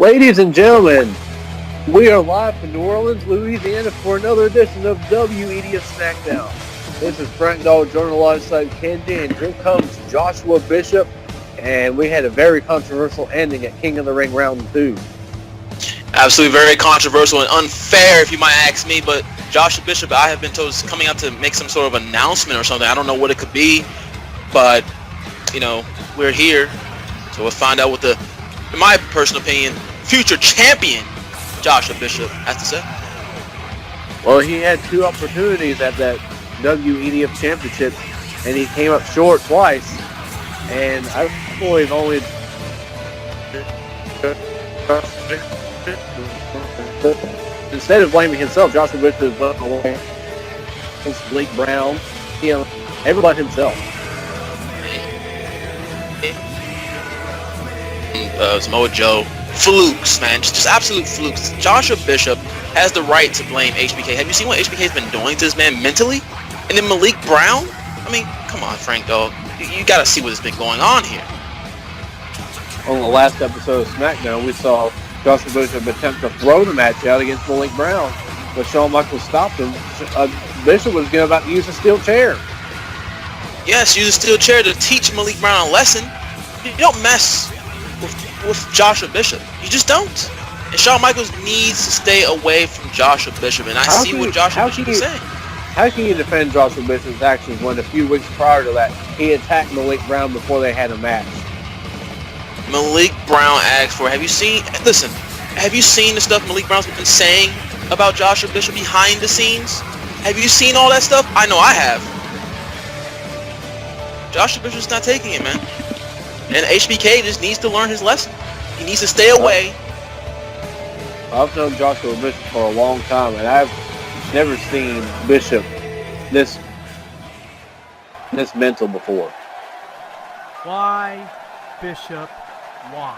Ladies and gentlemen, we are live from New Orleans, Louisiana for another edition of WEDF Smackdown. This is Frank Dog joining alongside Kendi, and here comes Joshua Bishop, and we had a very controversial ending at King of the Ring Round 2. Absolutely very controversial and unfair, if you might ask me, but Joshua Bishop, I have been told, is coming out to make some sort of announcement or something. I don't know what it could be, but, you know, we're here, so we'll find out what the, in my personal opinion, future champion Joshua Bishop has to say. Well, he had two opportunities at that WEDF Championship, and he came up short twice, and I believe only instead of blaming himself, Joshua Bishop is blaming away against Malik Brown, everybody himself. Samoa Joe, flukes, man, just absolute flukes. Joshua Bishop has the right to blame HBK. Have you seen what HBK has been doing to this man mentally? And then Malik Brown? I mean, come on, Frank, dog. You got to see what's been going on here. On the last episode of SmackDown, we saw Joshua Bishop attempt to throw the match out against Malik Brown, but Shawn Michaels stopped him. Bishop was about to use a steel chair. Yes, use a steel chair to teach Malik Brown a lesson. You don't mess with Joshua Bishop. You just don't. And Shawn Michaels needs to stay away from Joshua Bishop, and I see what Joshua Bishop is saying. How can you defend Joshua Bishop's actions when a few weeks prior to that, he attacked Malik Brown before they had a match? Malik Brown asked for, have you seen the stuff Malik Brown's been saying about Joshua Bishop behind the scenes? Have you seen all that stuff? I know I have. Joshua Bishop's not taking it, man. And HBK just needs to learn his lesson. He needs to stay away. I've known Joshua Bishop for a long time, and I've never seen Bishop this mental before. Why, Bishop, why?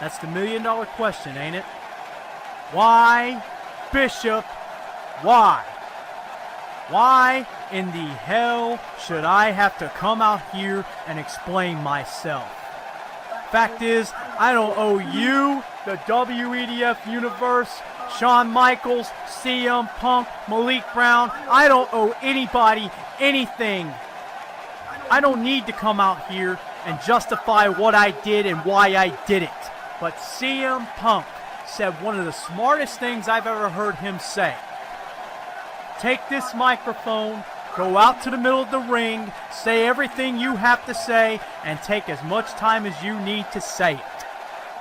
That's the million-dollar question, ain't it? Why, Bishop, why? Why in the hell should I have to come out here and explain myself? Fact is, I don't owe you, the WEDF Universe, Shawn Michaels, CM Punk, Malik Brown. I don't owe anybody anything. I don't need to come out here and justify what I did and why I did it. But CM Punk said one of the smartest things I've ever heard him say. Take this microphone, go out to the middle of the ring, say everything you have to say, and take as much time as you need to say it.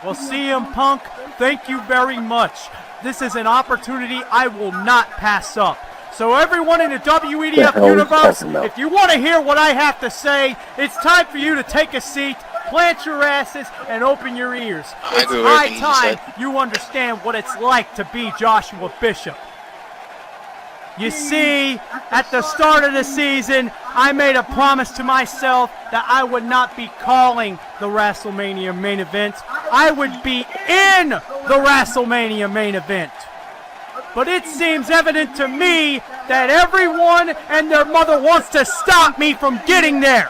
Well, CM Punk, thank you very much. This is an opportunity I will not pass up. So everyone in the WEDF Universe, if you want to hear what I have to say, it's time for you to take a seat, plant your asses, and open your ears. It's high time you understand what it's like to be Joshua Bishop. You see, at the start of the season, I made a promise to myself that I would not be calling the WrestleMania main event. I would be in the WrestleMania main event. But it seems evident to me that everyone and their mother wants to stop me from getting there.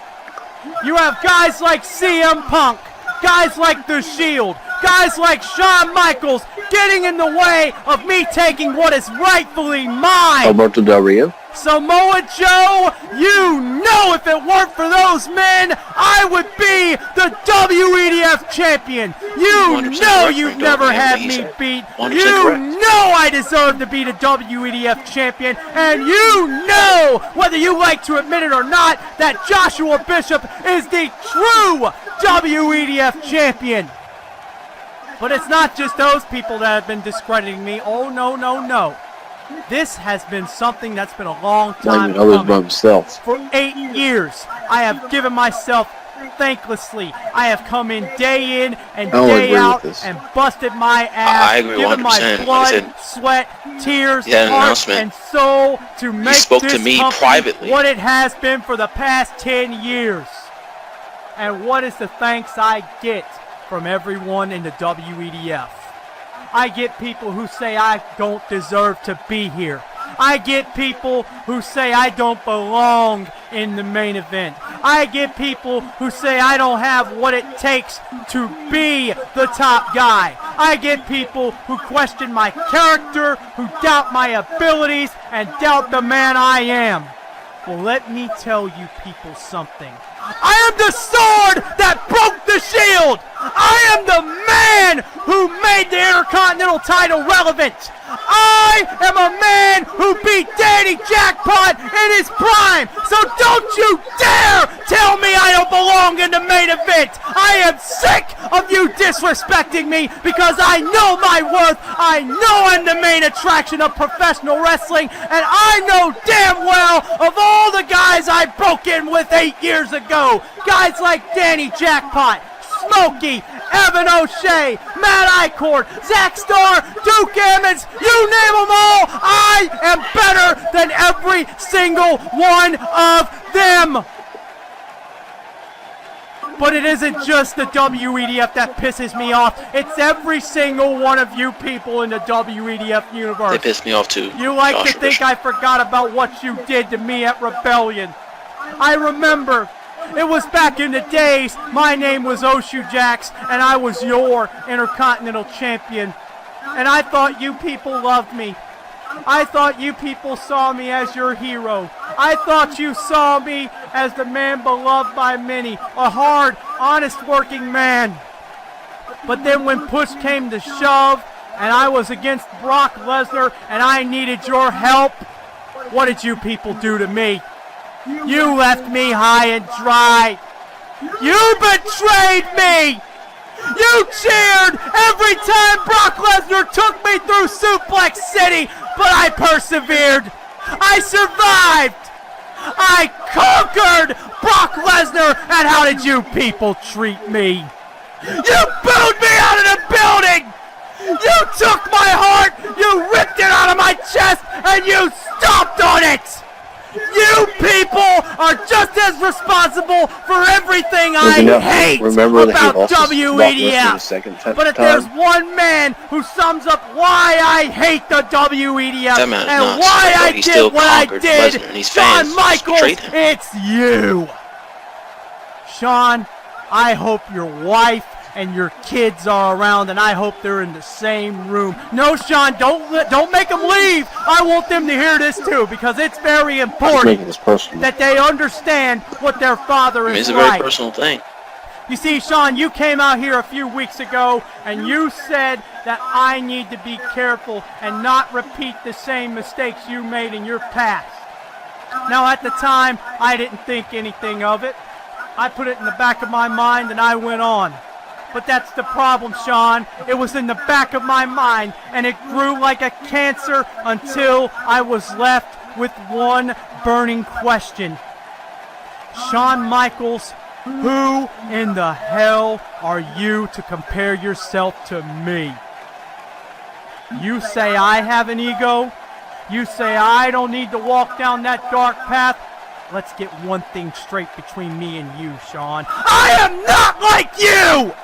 You have guys like CM Punk, guys like The Shield, guys like Shawn Michaels getting in the way of me taking what is rightfully mine. Alberto Del Rio. Samoa Joe, you know if it weren't for those men, I would be the WEDF champion. You know you've never had me beat. You know I deserve to be the WEDF champion. And you know, whether you like to admit it or not, that Joshua Bishop is the true WEDF champion. But it's not just those people that have been discrediting me. Oh, no, no, no. This has been something that's been a long time coming. For 8 years, I have given myself thanklessly. I have come in day and day out and busted my ass, given my blood, sweat, tears, heart, and soul to make this company what it has been for the past 10 years. And what is the thanks I get from everyone in the WEDF? I get people who say I don't deserve to be here. I get people who say I don't belong in the main event. I get people who say I don't have what it takes to be the top guy. I get people who question my character, who doubt my abilities, and doubt the man I am. Well, let me tell you people something. I am the sword that broke the shield! I am the man who made the Intercontinental title relevant! I am a man who beat Danny Jackpot in his prime! So don't you dare tell me I don't belong in the main event! I am sick of you disrespecting me because I know my worth! I know I'm the main attraction of professional wrestling, and I know damn well of all the guys I broke in with 8 years ago! Guys like Danny Jackpot, Smokey, Evan O'Shea, Matt Icord, Zach Starr, Duke Emmons, you name them all, I am better than every single one of them. But it isn't just the WEDF that pisses me off. It's every single one of you people in the WEDF universe. They piss me off too. You like to think I forgot about what you did to me at Rebellion. I remember. It was back in the days, my name was Oshu Jax, and I was your Intercontinental Champion. And I thought you people loved me. I thought you people saw me as your hero. I thought you saw me as the man beloved by many, a hard, honest working man. But then when push came to shove, and I was against Brock Lesnar, and I needed your help, what did you people do to me? You left me high and dry. You betrayed me. You cheered every time Brock Lesnar took me through Suplex City, but I persevered. I survived. I conquered Brock Lesnar, and how did you people treat me? You booed me out of the building. You took my heart, you ripped it out of my chest, and you stomped on it. You people are just as responsible for everything I hate about WEDF. But if there's one man who sums up why I hate the WEDF and why I did what I did, Shawn Michaels, it's you. Shawn, I hope your wife and your kids are around, and I hope they're in the same room. No, Shawn, don't make them leave. I want them to hear this too, because it's very important that they understand what their father is like. It's a very personal thing. You see, Shawn, you came out here a few weeks ago, and you said that I need to be careful and not repeat the same mistakes you made in your past. Now, at the time, I didn't think anything of it. I put it in the back of my mind, and I went on. But that's the problem, Shawn. It was in the back of my mind, and it grew like a cancer until I was left with one burning question. Shawn Michaels, who in the hell are you to compare yourself to me? You say I have an ego? You say I don't need to walk down that dark path? Let's get one thing straight between me and you, Shawn. I am not like you!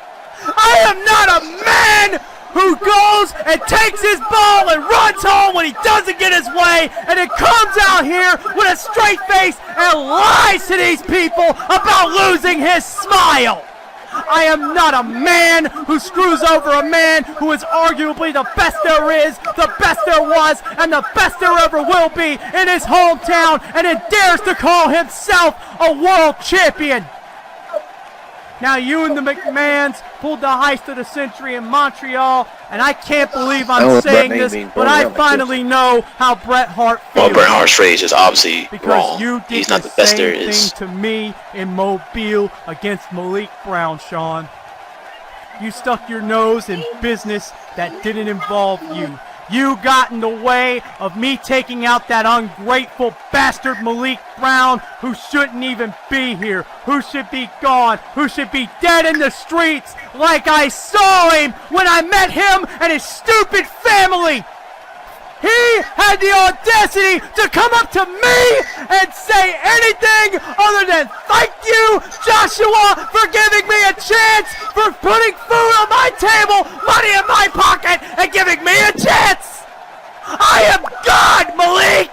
I am not a man who goes and takes his ball and runs home when he doesn't get his way and then comes out here with a straight face and lies to these people about losing his smile. I am not a man who screws over a man who is arguably the best there is, the best there was, and the best there ever will be in his hometown, and then dares to call himself a world champion. Now, you and the McMahons pulled the heist of the century in Montreal, and I can't believe I'm saying this, but I finally know how Bret Hart feels. Well, Bret Hart's rage is obviously because wrong. You did He's not the best there is. Thing to me in Mobile against Malik Brown, Shawn. You stuck your nose in business that didn't involve you. You got in the way of me taking out that ungrateful bastard Malik Brown, who shouldn't even be here, who should be gone, who should be dead in the streets like I saw him when I met him and his stupid family. He had the audacity to come up to me and say anything other than thank you, Joshua, for giving me a chance, for putting food on my table, money in my pocket, and giving me a chance. I am God, Malik!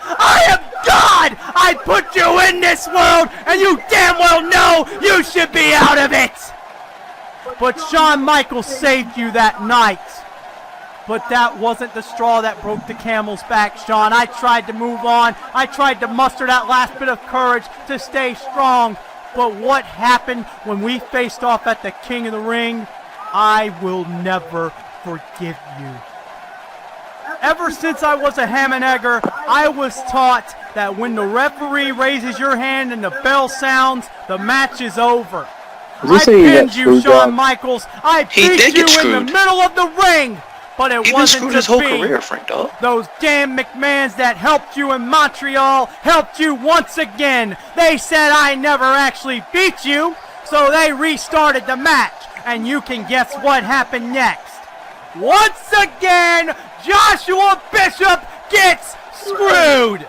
I am God! I put you in this world, and you damn well know you should be out of it! But Shawn Michaels saved you that night. But that wasn't the straw that broke the camel's back, Shawn. I tried to move on. I tried to muster that last bit of courage to stay strong. But what happened when we faced off at the King of the Ring, I will never forgive you. Ever since I was a ham and egger, I was taught that when the referee raises your hand and the bell sounds, the match is over. I pinned you, Shawn Michaels. I beat you in the middle of the ring. But it wasn't his whole to be. career, Frank Dog. Those damn McMahons that helped you in Montreal helped you once again. They said I never actually beat you, so they restarted the match. And you can guess what happened next. Once again, Joshua Bishop gets screwed.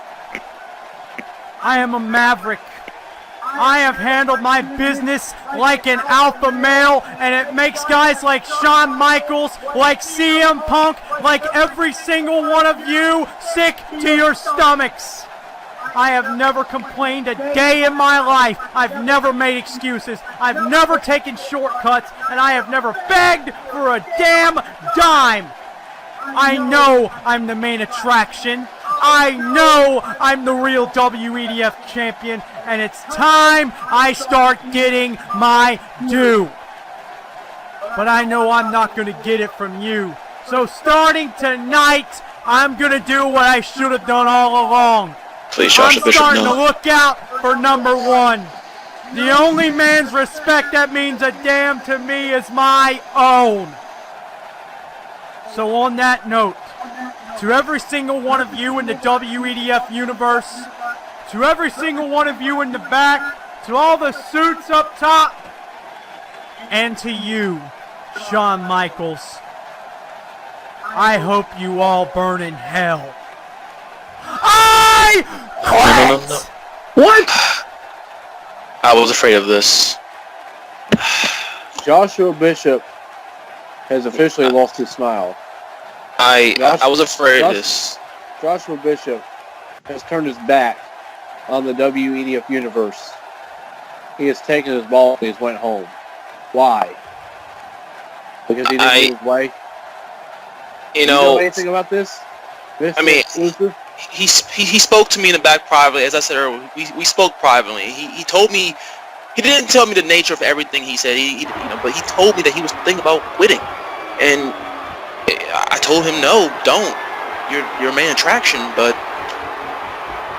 I am a maverick. I have handled my business like an alpha male, and it makes guys like Shawn Michaels, like CM Punk, like every single one of you sick to your stomachs. I have never complained a day in my life. I've never made excuses. I've never taken shortcuts, and I have never begged for a damn dime. I know I'm the main attraction. I know I'm the real WEDF champion, and it's time I start getting my due. But I know I'm not going to get it from you. So starting tonight, I'm going to do what I should have done all along. Please, Joshua I'm Bishop, starting no. to look out for number one. The only man's respect that means a damn to me is my own. So on that note, to every single one of you in the WEDF universe, to every single one of you in the back, to all the suits up top, and to you, Shawn Michaels, I hope you all burn in hell. I quit! No. What? I was afraid of this. Joshua Bishop has officially lost his smile. I was afraid of this. Joshua Bishop has turned his back on the WEDF universe. He has taken his ball and he's went home. Why? Because he didn't get his way? You Do you know know anything about this? I mean, he spoke to me in the back privately. As I said earlier, we spoke privately. He told me, he didn't tell me the nature of everything he said. But he told me that he was thinking about quitting, and I told him, no, don't. You're a main attraction, but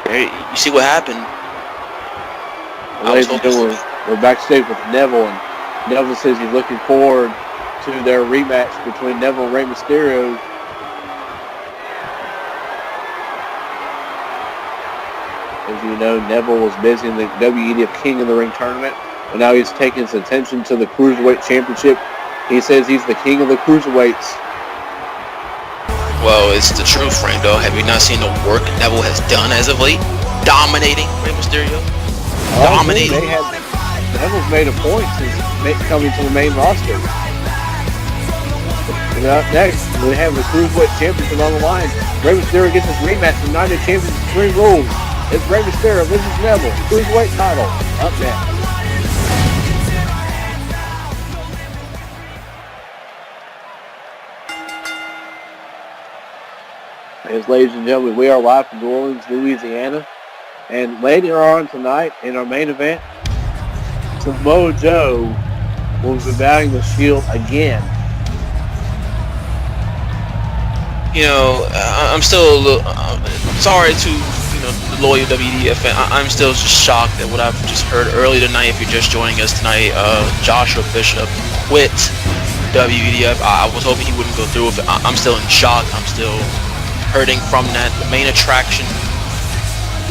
you see what happened. Ladies and gentlemen, we're backstage with Neville, and Neville says he's looking forward to their rematch between Neville and Rey Mysterio. As you know, Neville was busy in the WEDF King of the Ring tournament, but now he's taking his attention to the Cruiserweight Championship. He says he's the king of the Cruiserweights. Well, it's the truth, Frank, though. Have you not seen the work Neville has done as of late? Dominating Rey Mysterio. Dominating. Neville's made a point since coming to the main roster. And up next, we have the Cruiserweight Championship on the line. Rey Mysterio gets his rematch from United Champions Extreme Rules. It's Rey Mysterio versus Neville. Cruiserweight title. Up next. As ladies and gentlemen, we are live from New Orleans, Louisiana. And later on tonight, in our main event, Samoa Joe will be battling the Shield again. You know, I'm still a little sorry to the loyal WEDF fan. I'm still just shocked at what I've just heard earlier tonight. If you're just joining us tonight, Joshua Bishop quit WEDF. I was hoping he wouldn't go through with it. I'm still in shock. I'm still hurting from that. The main attraction.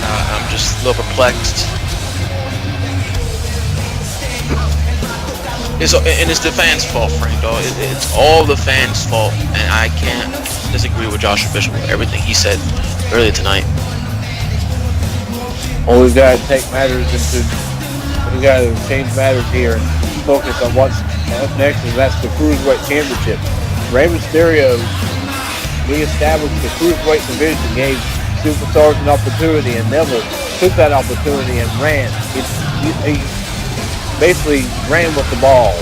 I'm just a little perplexed. It's the fans' fault, Frank. Though it's all the fans' fault, and I can't disagree with Joshua Bishop with everything he said earlier tonight. Well, we've got to take matters into. We've got to change matters here and focus on what's up next, and that's the Cruiserweight Championship. Rey Mysterio reestablished the cruiserweight division, gave superstars an opportunity, and Neville took that opportunity and ran. He basically ran with the ball.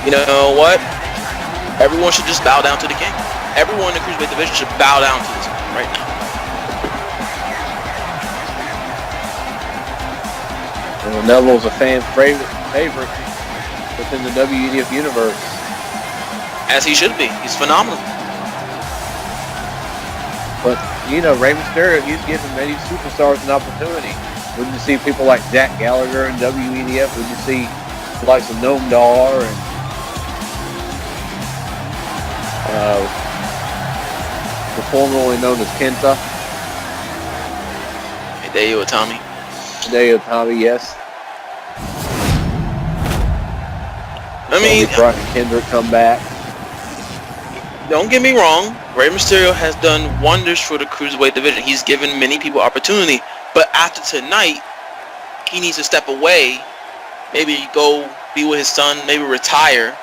You know what? Everyone should just bow down to the king. Everyone in the cruiserweight division should bow down to this king right now. And Neville's a fan favorite within the WEDF universe. As he should be. He's phenomenal. But, you know, Rey Mysterio, he's given many superstars an opportunity. Wouldn't you see people like Jack Gallagher in WEDF? Wouldn't you see the likes of Noam Dar and the formerly known as Kenta? Hideo Itami. Hideo Itami, yes. I mean, Brock and Kendrick come back. Don't get me wrong. Rey Mysterio has done wonders for the cruiserweight division. He's given many people opportunity. But after tonight, he needs to step away. Maybe go be with his son. Maybe retire.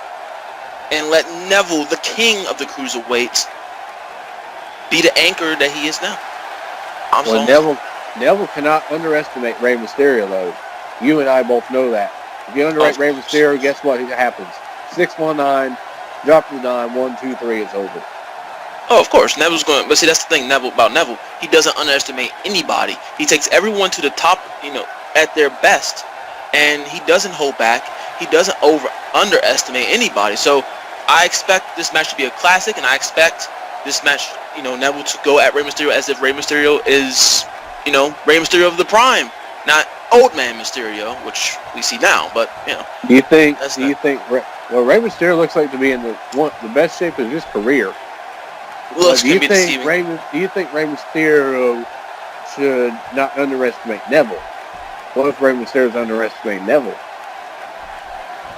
And let Neville, the king of the cruiserweights, be the anchor that he is now. Neville cannot underestimate Rey Mysterio, though. You and I both know that. If you underrate Rey Mysterio, guess what happens? 619, drop the dime, 1, 2, 3, it's over. Oh, of course, Neville's going. But see, that's the thing about Neville. He doesn't underestimate anybody. He takes everyone to the top, at their best, and he doesn't hold back. He doesn't underestimate anybody. So I expect this match to be a classic, and I expect this match, Neville to go at Rey Mysterio as if Rey Mysterio is, Rey Mysterio of the prime, not old man Mysterio, which we see now. But Do you think Rey Mysterio looks like to be in the best shape of his career? Do you think Rey Mysterio should not underestimate Neville? What if Rey Mysterio's underestimating Neville?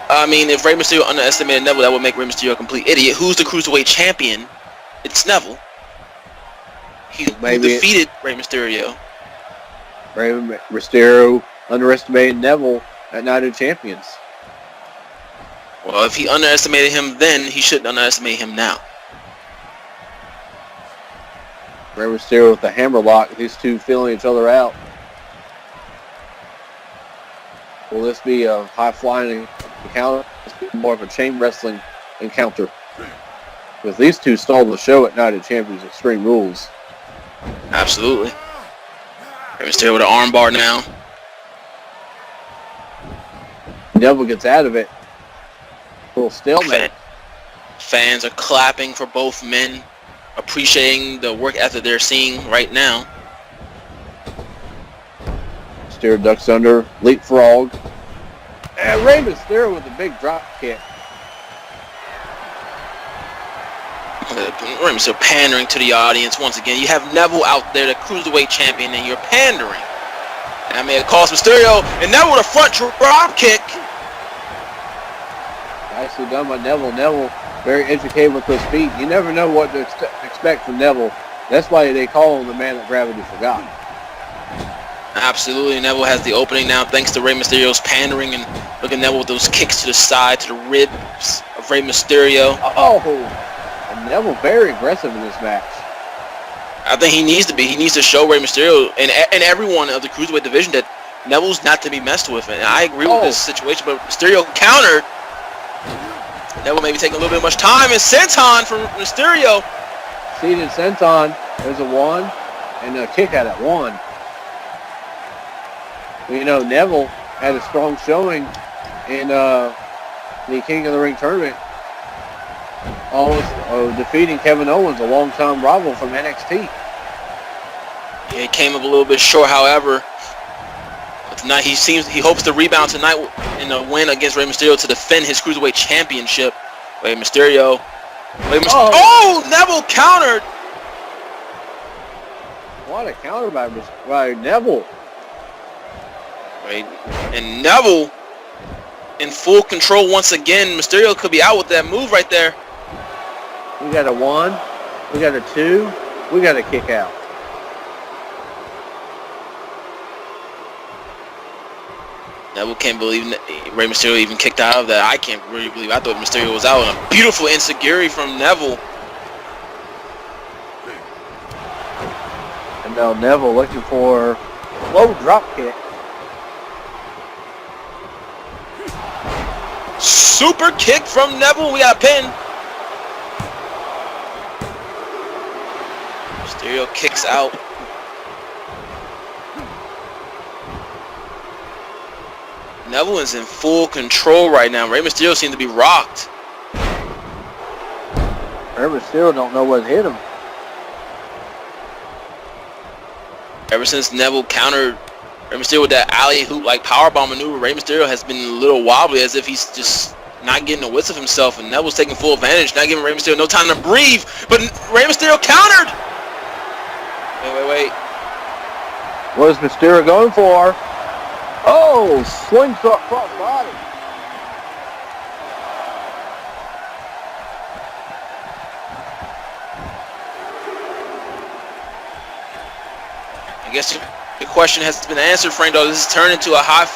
I mean, if Rey Mysterio underestimated Neville, that would make Rey Mysterio a complete idiot. Who's the cruiserweight champion? It's Neville. Who defeated Rey Mysterio. Rey Mysterio underestimated Neville at Night of Champions. Well, if he underestimated him then, he shouldn't underestimate him now. Rey Mysterio with the hammerlock, these two feeling each other out. Will this be a high-flying encounter? This be more of a chain wrestling encounter? Because these two stole the show at Night of Champions Extreme Rules. Absolutely. Rey Mysterio with an armbar now. Neville gets out of it. A little stalemate. Fans are clapping for both men, appreciating the work ethic they're seeing right now. Mysterio ducks under, leapfrog. And Rey Mysterio with a big drop kick. Rey Mysterio pandering to the audience once again. You have Neville out there, the cruiserweight champion, and you're pandering. And I may have cost Mysterio, and Neville with a front drop kick. Nicely done by Neville. Neville, very educated with his feet. You never know what to expect from Neville. That's why they call him the man that gravity forgot. Absolutely. Neville has the opening now thanks to Rey Mysterio's pandering, and look at Neville with those kicks to the side, to the ribs of Rey Mysterio. Oh, and Neville very aggressive in this match. I think he needs to be. He needs to show Rey Mysterio and everyone of the cruiserweight division that Neville's not to be messed with. And I agree with this situation, but Mysterio countered. Neville maybe taking a little bit much time, and senton for Mysterio. Seated senton. There's a 1 and a kick out at 1. Well, Neville had a strong showing in the King of the Ring tournament, almost defeating Kevin Owens, a long-time rival from NXT. Yeah, he came up a little bit short, however. But tonight he hopes to rebound tonight in a win against Rey Mysterio to defend his cruiserweight championship. Mysterio. Neville countered. What a counter by Neville. Right, and Neville in full control once again. Mysterio could be out with that move right there. We got a 1. We got a 2. We got a kick out. Neville can't believe Rey Mysterio even kicked out of that. I can't really believe. I thought Mysterio was out. And a beautiful enziguri from Neville. And now Neville looking for a low drop kick. Super kick from Neville. We got a pin. Mysterio kicks out. Neville is in full control right now. Rey Mysterio seems to be rocked. Rey Mysterio don't know what hit him. Ever since Neville countered Rey Mysterio with that alley hoop like powerbomb maneuver, Rey Mysterio has been a little wobbly, as if he's just not getting the wits of himself, and Neville's taking full advantage, not giving Rey Mysterio no time to breathe. But Rey Mysterio countered. Wait. What is Mysterio going for? Oh, slingshot cross body. I guess the question has been answered, Frank, though. This has turned into a high...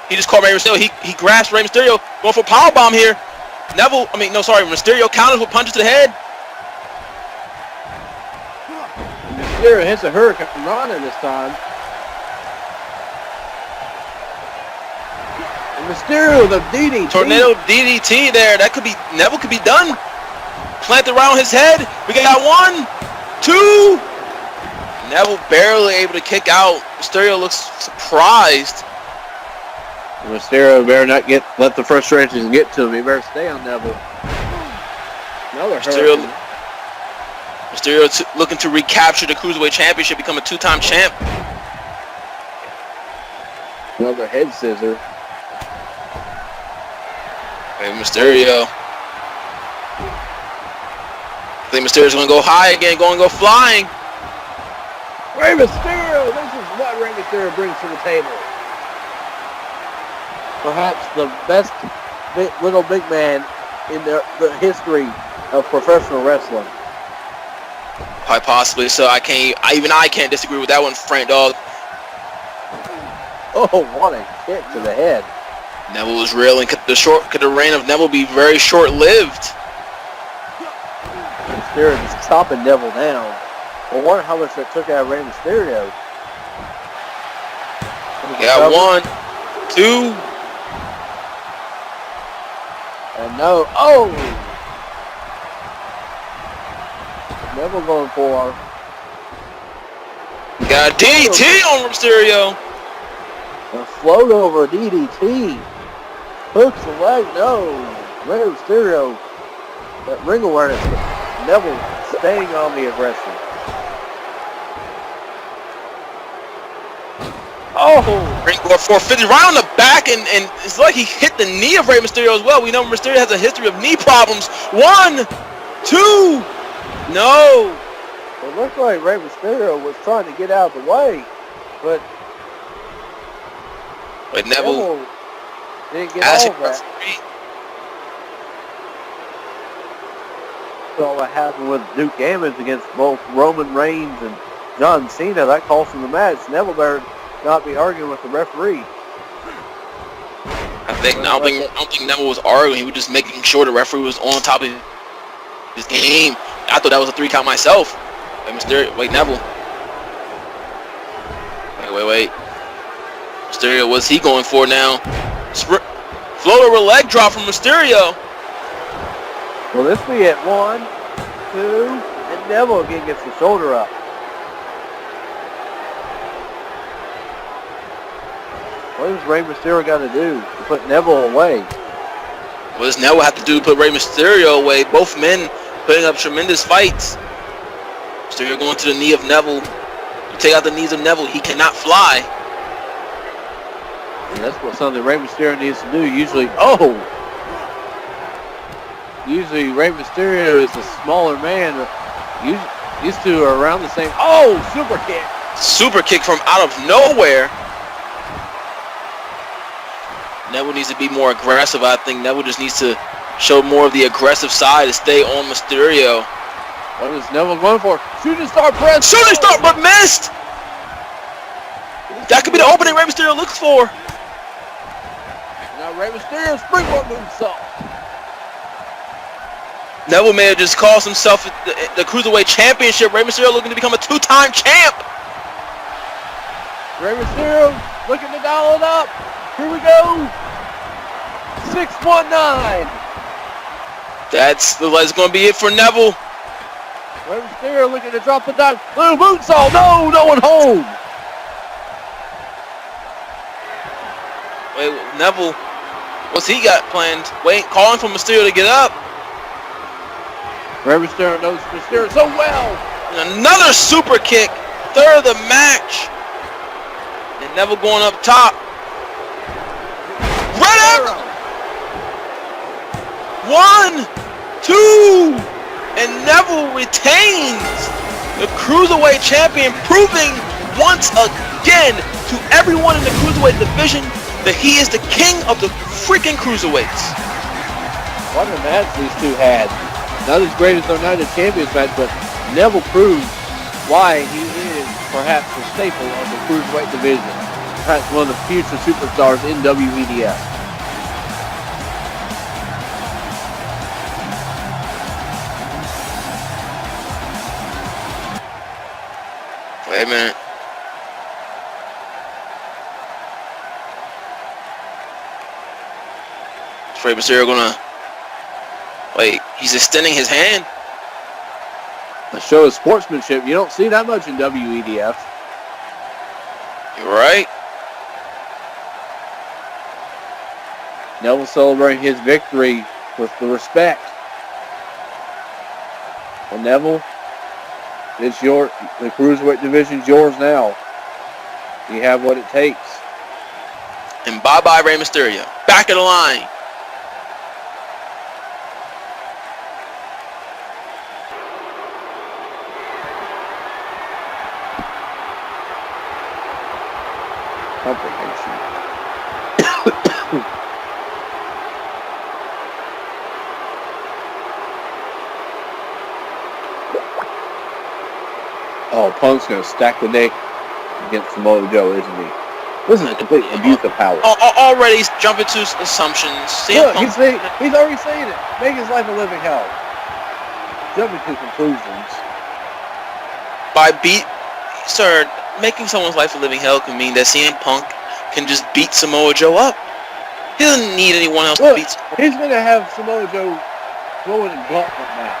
He just caught Rey Mysterio. He grasps Rey Mysterio, going for a powerbomb here. Mysterio counters with punches to the head. Mysterio hits a Hurricane Rana this time. And Mysterio, the DDT. Tornado DDT there. That could be, Neville could be done. Planted around his head. We got 1, 2. Neville barely able to kick out. Mysterio looks surprised. Mysterio better not let the frustrations get to him. He better stay on Neville. Another Mysterio looking to recapture the Cruiserweight Championship, become a 2-time champ. Another head scissor. Hey, Mysterio. I think Mysterio's going to go high again, going to go flying. Rey Mysterio! This is what Rey Mysterio brings to the table. Perhaps the best little big man in the history of professional wrestling. Quite possibly. So I can't disagree with that one, Frank Dog. Oh, what a kick to the head! Neville was reeling. Could the reign of Neville be very short-lived? Mysterio just chopping Neville down. I wonder how much that took out of Rey Mysterio. Yeah, 1, 2. And no, oh! Neville going for. Got a DDT on Mysterio. A float over DDT. Hooks the leg, no. Rey Mysterio. That ring awareness. Neville staying on the aggression. Oh! Ring for 450 right on the back, and it's like he hit the knee of Rey Mysterio as well. We know Mysterio has a history of knee problems. 1, 2, no. It looked like Rey Mysterio was trying to get out of the way, but Neville didn't get all of that. So what happened with Duke Gambit against both Roman Reigns and John Cena, that cost him the match. Neville better not be arguing with the referee. I don't think Neville was arguing. He was just making sure the referee was on top of his game. I thought that was a 3 count myself. Wait, Neville. Wait. Mysterio, what's he going for now? Float over leg drop from Mysterio. Will this be at 1, 2, and Neville again gets the shoulder up. What does Rey Mysterio got to do to put Neville away? What does Neville have to do to put Rey Mysterio away? Both men putting up tremendous fights. Mysterio going to the knee of Neville. You take out the knees of Neville, he cannot fly. And that's what something Rey Mysterio needs to do. Usually Rey Mysterio is a smaller man. These two are around the same. Oh, super kick. Super kick from out of nowhere. Neville needs to be more aggressive. I think Neville just needs to show more of the aggressive side to stay on Mysterio. What is Neville going for? Shooting star press. Shooting star, but missed. That could be the opening Rey Mysterio looks for. Now Rey Mysterio springboard moonsault. Neville may have just cost himself the Cruiserweight Championship. Rey Mysterio looking to become a two-time champ. Rey Mysterio looking to dial it up. Here we go. 619. That's going to be it for Neville. Rey Mysterio looking to drop the dive. Little moonsault. No one home. Wait, Neville, what's he got planned? Wait, calling for Mysterio to get up. Rey Mysterio knows Mysterio so well. And another super kick. Third of the match. And Neville going up top. Red arrow. 1, 2. And Neville retains the Cruiserweight Champion, proving once again to everyone in the Cruiserweight division that he is the king of the freaking Cruiserweights. What a match these two had. Not as great as their Night of Champions match, but Neville proved why he is perhaps the staple of the Cruiserweight division. Perhaps one of the future superstars in WEDF. Wait a minute. Is Rey Mysterio gonna... Wait, he's extending his hand? A show of sportsmanship. You don't see that much in WEDF. You're right. Neville celebrating his victory with the respect. Well, Neville, the Cruiserweight division's yours now. You have what it takes. And bye-bye Rey Mysterio. Back of the line. Comprehension. Oh, Punk's going to stack the deck against Samoa Joe, isn't he? This is a complete abuse of power. Already he's jumping to assumptions. Look, he's already saying it. Make his life a living hell. Jumping to conclusions. Sir, making someone's life a living hell can mean that CM Punk can just beat Samoa Joe up. He doesn't need anyone else to beat. He's going to have Samoa Joe go in a gauntlet match.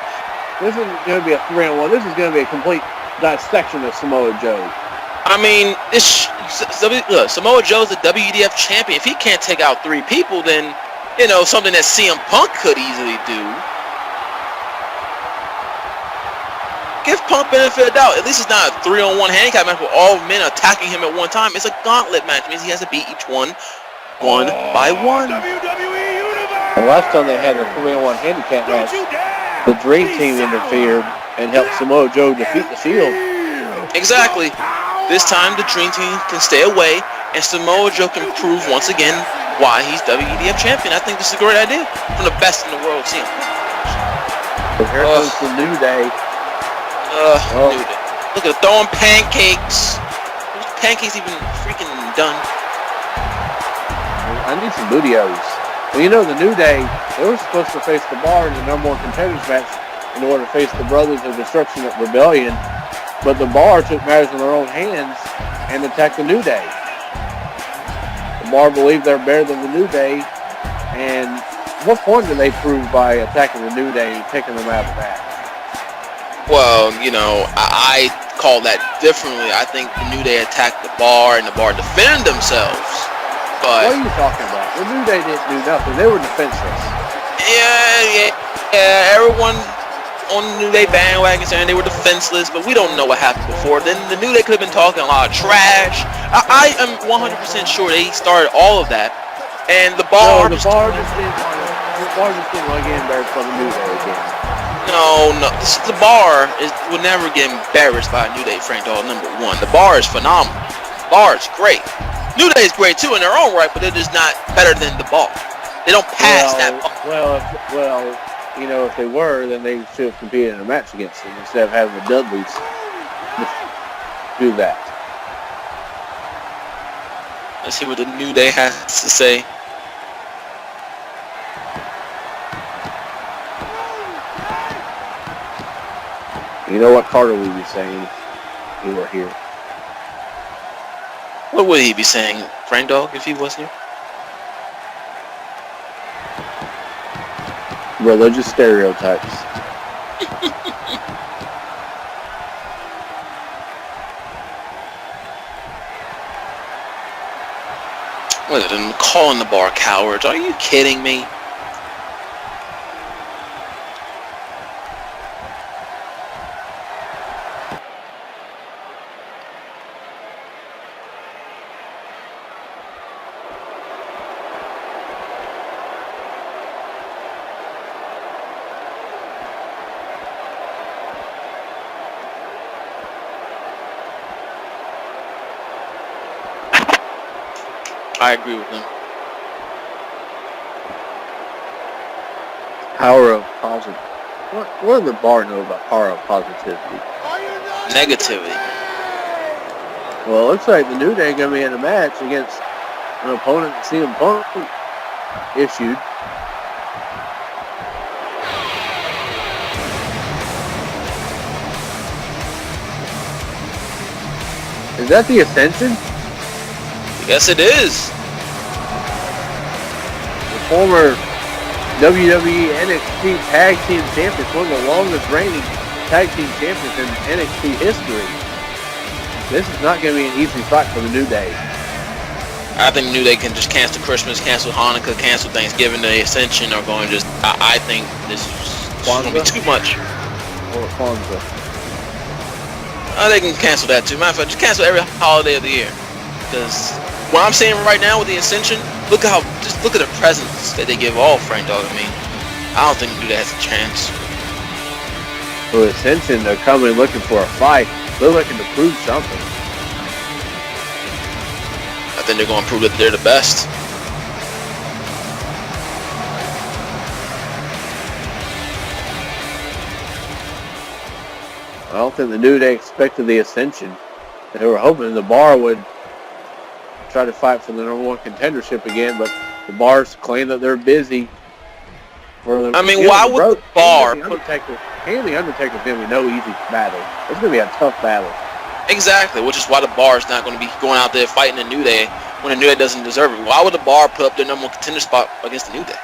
This isn't going to be a 3-on-1. This is going to be a complete dissection of Samoa Joe. I mean, Samoa Joe's the WEDF champion. If he can't take out 3 people, then, something that CM Punk could easily do. Give Punk benefit of the doubt. At least it's not a 3-on-1 handicap match where all men are attacking him at one time. It's a gauntlet match. It means he has to beat each one by one. The last time they had a 3-on-1 handicap match, the Dream Team interfered and helped Samoa Joe defeat the Shield. Exactly. This time the Dream Team can stay away and Samoa Joe can prove once again why he's WEDF champion. I think this is a great idea from the best in the world team. So here comes the New Day. New Day. Look at throwing pancakes. Those pancakes even freaking done. I need some bootios. Well, the New Day, they were supposed to face the Bar in the number 1 contenders match in order to face the Brothers of Destruction at Rebellion. But the Bar took matters in their own hands and attacked the New Day. The Bar believe they're better than the New Day. And what point did they prove by attacking the New Day and taking them out of the match? Well, I call that differently. I think the New Day attacked the Bar and the Bar defended themselves. But what are you talking about? The New Day didn't do nothing. They were defenseless. Yeah. Everyone on the New Day bandwagon saying they were defenseless, but we don't know what happened before. Then the New Day could have been talking a lot of trash. I am 100% sure they started all of that. And the bar just didn't want to get embarrassed by the New Day again. No. The bar will never get embarrassed by a New Day, Frank Dog, number one. The bar is phenomenal. The bar is great. New Day is great too in their own right, but it is not better than the bar. They don't pass that bar. Well, you know, if they were, then they should have competed in a match against them instead of having the Dudleys do that. Let's see what the New Day has to say. You know what Carter would be saying if he were here? What would he be saying, Frank Dog, if he was here? Religious stereotypes. What are they calling the bar cowards? Are you kidding me? I agree with them. Power of positive. What does the bar know about power of positivity? Negativity. Well, it looks like the New Day going to be in a match against an opponent that CM Punk issued. Is that the Ascension? Yes, it is. The former WWE NXT Tag Team Champions, one of the longest reigning Tag Team Champions in NXT history. This is not going to be an easy fight for the New Day. I think New Day can just cancel Christmas, cancel Hanukkah, cancel Thanksgiving. The Ascension are going to just... I think this is going to be too much. Or Kwanzaa. They can cancel that too. Matter of fact, just cancel every holiday of the year. Because what I'm saying right now with the Ascension, look at the presents that they give off, Frank Dog. I mean, I don't think New Day has a chance. Well, Ascension, they're coming looking for a fight. They're looking to prove something. I think they're going to prove that they're the best. I don't think the New Day expected the Ascension. They were hoping the Bar would try to fight for the number one contendership again, but the Bars claim that they're busy. I mean, why would the Bar... The Undertaker's going to be no easy battle. It's going to be a tough battle. Exactly, which is why the Bar is not going to be going out there fighting the New Day when the New Day doesn't deserve it. Why would the Bar put up their number one contender spot against the New Day?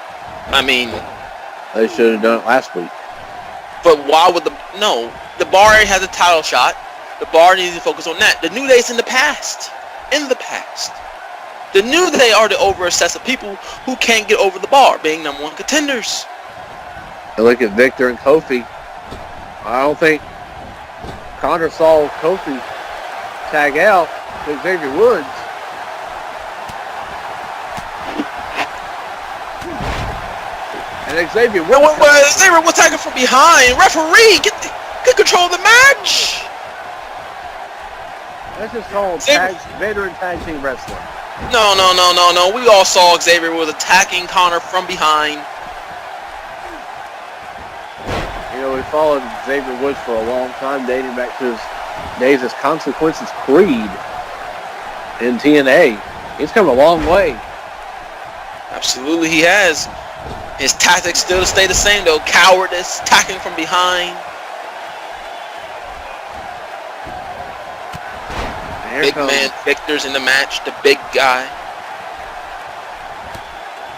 I mean... They should have done it last week. But why would No, the Bar already has a title shot. The Bar needs to focus on that. The New Day's in the past. In the past. The New Day are the over-obsessive people who can't get over the Bar, being number one contenders. You look at Victor and Kofi. I don't think Connor saw Kofi tag out to Xavier Woods. And Xavier Woods... Xavier was tagging from behind. Referee, get control of the match. That's just called veteran tag team wrestling. No. We all saw Xavier was attacking Connor from behind. You know, we followed Xavier Woods for a long time, dating back to his days as Consequences Creed in TNA. He's come a long way. Absolutely, he has. His tactics still stay the same, though. Cowardice, attacking from behind. Big man Victor's in the match, the big guy.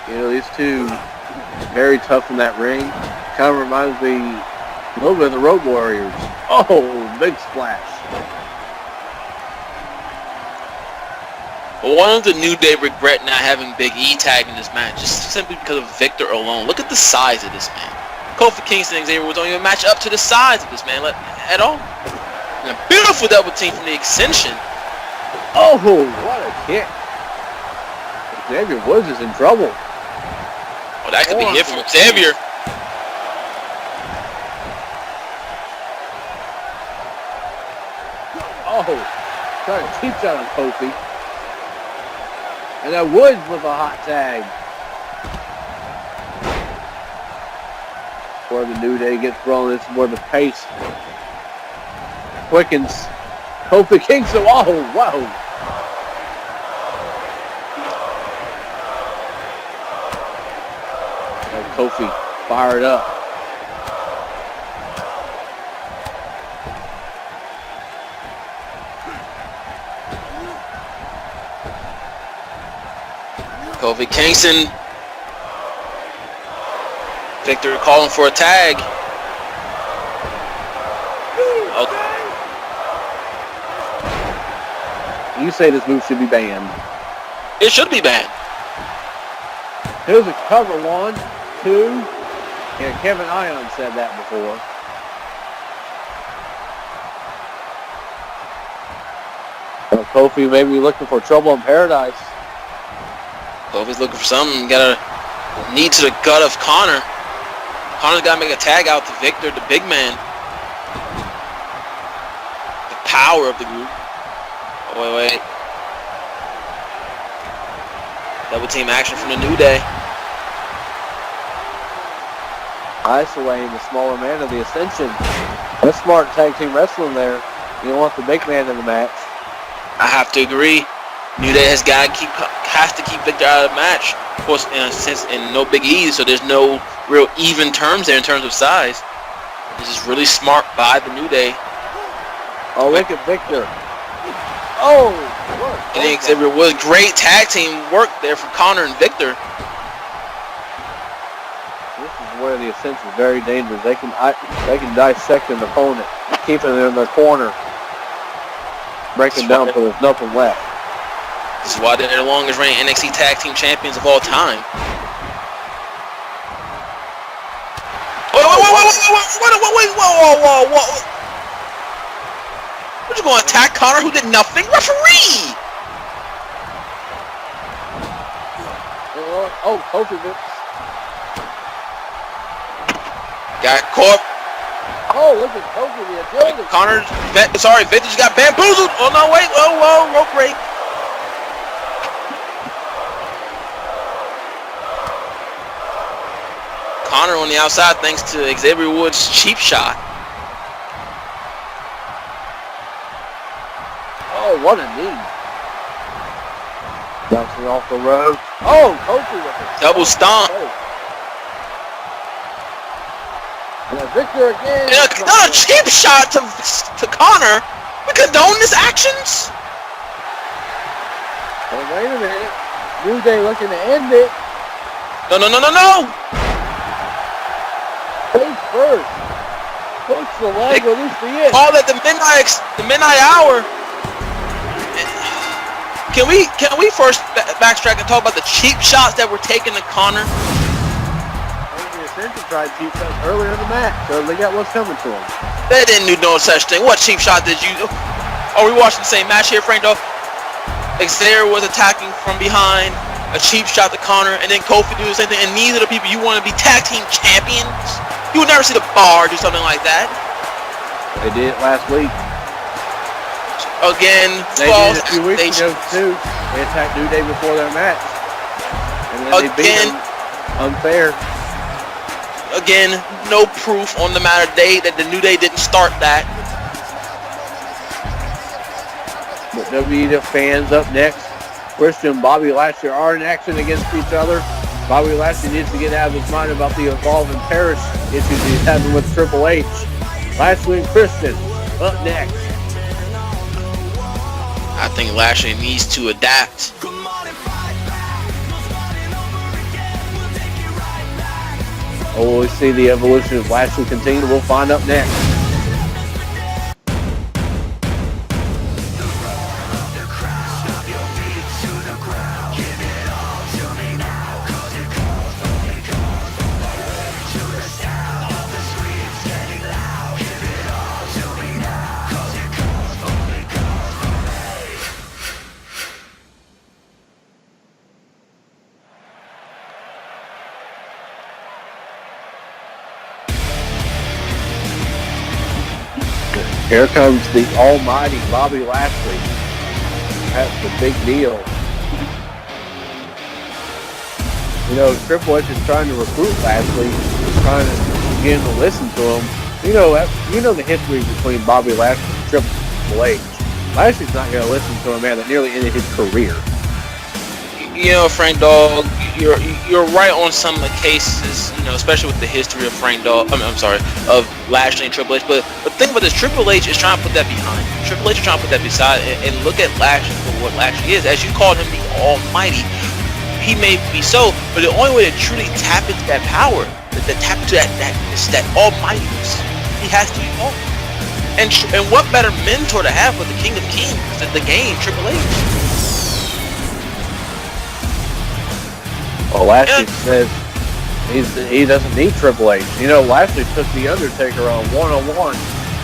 You know, these two very tough in that ring. Kind of reminds me a little bit of the Road Warriors. Oh, big splash. Well, why does the New Day regret not having Big E tag in this match? Just simply because of Victor alone. Look at the size of this man. Kofi Kingston and Xavier Woods don't even match up to the size of this man at all. And a beautiful double team from the Extension. Oh, what a kick. Xavier Woods is in trouble. Oh, that could be hit from Xavier. Oh, trying to cheap shot on Kofi. And then Woods with a hot tag. Where the New Day gets rolling, it's where the pace quickens. Kofi Kingston, oh, wow. And Kofi fired up. Kofi Kingston. Victor calling for a tag. Okay. You say this move should be banned. It should be banned. Here's a cover, 1, 2. Yeah, Kevin Ion said that before. Well, Kofi may be looking for trouble in paradise. Kofi's looking for something. Got a knee to the gut of Connor. Connor's got to make a tag out to Victor, the big man. The power of the group. Oh, wait. Double team action from the New Day. Isolating the smaller man of the Ascension. That's smart tag team wrestling there. You don't want the big man in the match. I have to agree. New Day has to keep Victor out of the match. Of course, in a sense, in no big ease, so there's no real even terms there in terms of size. This is really smart by the New Day. Oh, look at Victor. Oh, what? I think Xavier Woods, great tag team work there for Connor and Victor. This is where the Ascension is very dangerous. They can dissect an opponent, keeping it in their corner, breaking down until there's nothing left. This is why they're the longest reigning NXT Tag Team Champions of all time. Whoa. What, you going to attack Connor who did nothing? Referee! Oh, Kofi Vince. Got caught. Oh, look at Kofi, the agility. Victor's got bamboozled. Oh, no, wait. Whoa, rope break. Connor on the outside thanks to Xavier Woods' cheap shot. Oh, what a knee. Bouncing off the road. Oh, Kofi with a double stomp. And Victor again. Not a cheap shot to Connor. We condone his actions. Oh, wait a minute. New Day looking to end it. No. Face first. Push the leg, release the end. Call that the midnight hour. Can we first backtrack and talk about the cheap shots that were taken to Connor? The Ascension tried cheap shots earlier in the match, so they got what's coming to them. They didn't do no such thing. What cheap shot did you? Are we watching the same match here, Frank? Xavier was attacking from behind, a cheap shot to Connor, and then Kofi do the same thing. And these are the people you want to be tag team champions. You would never see the Bar do something like that. They did it last week. Again, they did it a few weeks ago too. They attacked New Day before their match, and then they beat them unfair. Again, no proof on the matter that the New Day didn't start that. But WEDF fans up next. Christian and Bobby Lashley are in action against each other. Bobby Lashley needs to get out of his mind about the evolving Paris issues he's having with Triple H. Lashley and Christian up next. I think Lashley needs to adapt. Oh, we see the evolution of Lashley continue. We'll find up next. Here comes the almighty Bobby Lashley. That's the big deal. You know, Triple H is trying to recruit Lashley, trying to get him to listen to him. You know the history between Bobby Lashley and Triple H. Lashley's not going to listen to a man that nearly ended his career. You know, Frank Dog, you're right on some cases. You know, especially with the history of Frank Dog. Of Lashley and Triple H. But the thing about this, Triple H is trying to put that behind. Triple H is trying to put that beside and look at Lashley for what Lashley is. As you called him, the Almighty. He may be so, but the only way to truly tap into that power, to tap into that almightiness, he has to evolve. And what better mentor to have with the King of Kings than the game, Triple H? Well, Lashley says he doesn't need Triple H. You know, Lashley took The Undertaker on one-on-one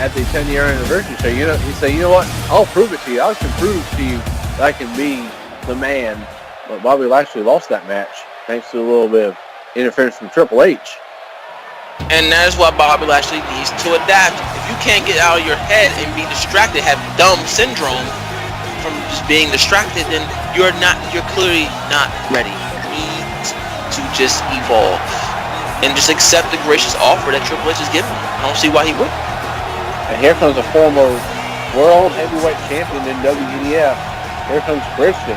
at the 10-year anniversary show. You know, he said, you know what? I'll prove it to you. I can prove to you that I can be the man. But Bobby Lashley lost that match thanks to a little bit of interference from Triple H. And that is why Bobby Lashley needs to adapt. If you can't get out of your head and be distracted, have dumb syndrome from just being distracted, then you're clearly not ready. You need to just evolve and just accept the gracious offer that Triple H is giving you. I don't see why he wouldn't. And here comes a former world heavyweight champion in WEDF. Here comes Christian.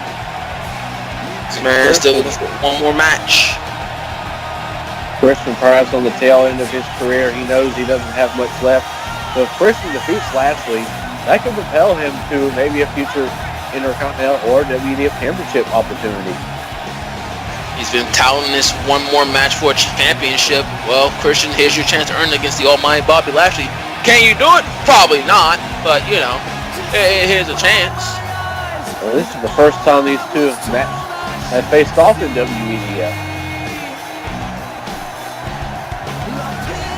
Man, still one more match. Christian perhaps on the tail end of his career. He knows he doesn't have much left. So if Christian defeats Lashley, that could propel him to maybe a future Intercontinental or WEDF Championship opportunity. He's been touting this one more match for a championship. Well, Christian, here's your chance to earn it against the almighty Bobby Lashley. Can you do it? Probably not, but you know, here's a chance. Well, this is the first time these two have faced off in WEDF.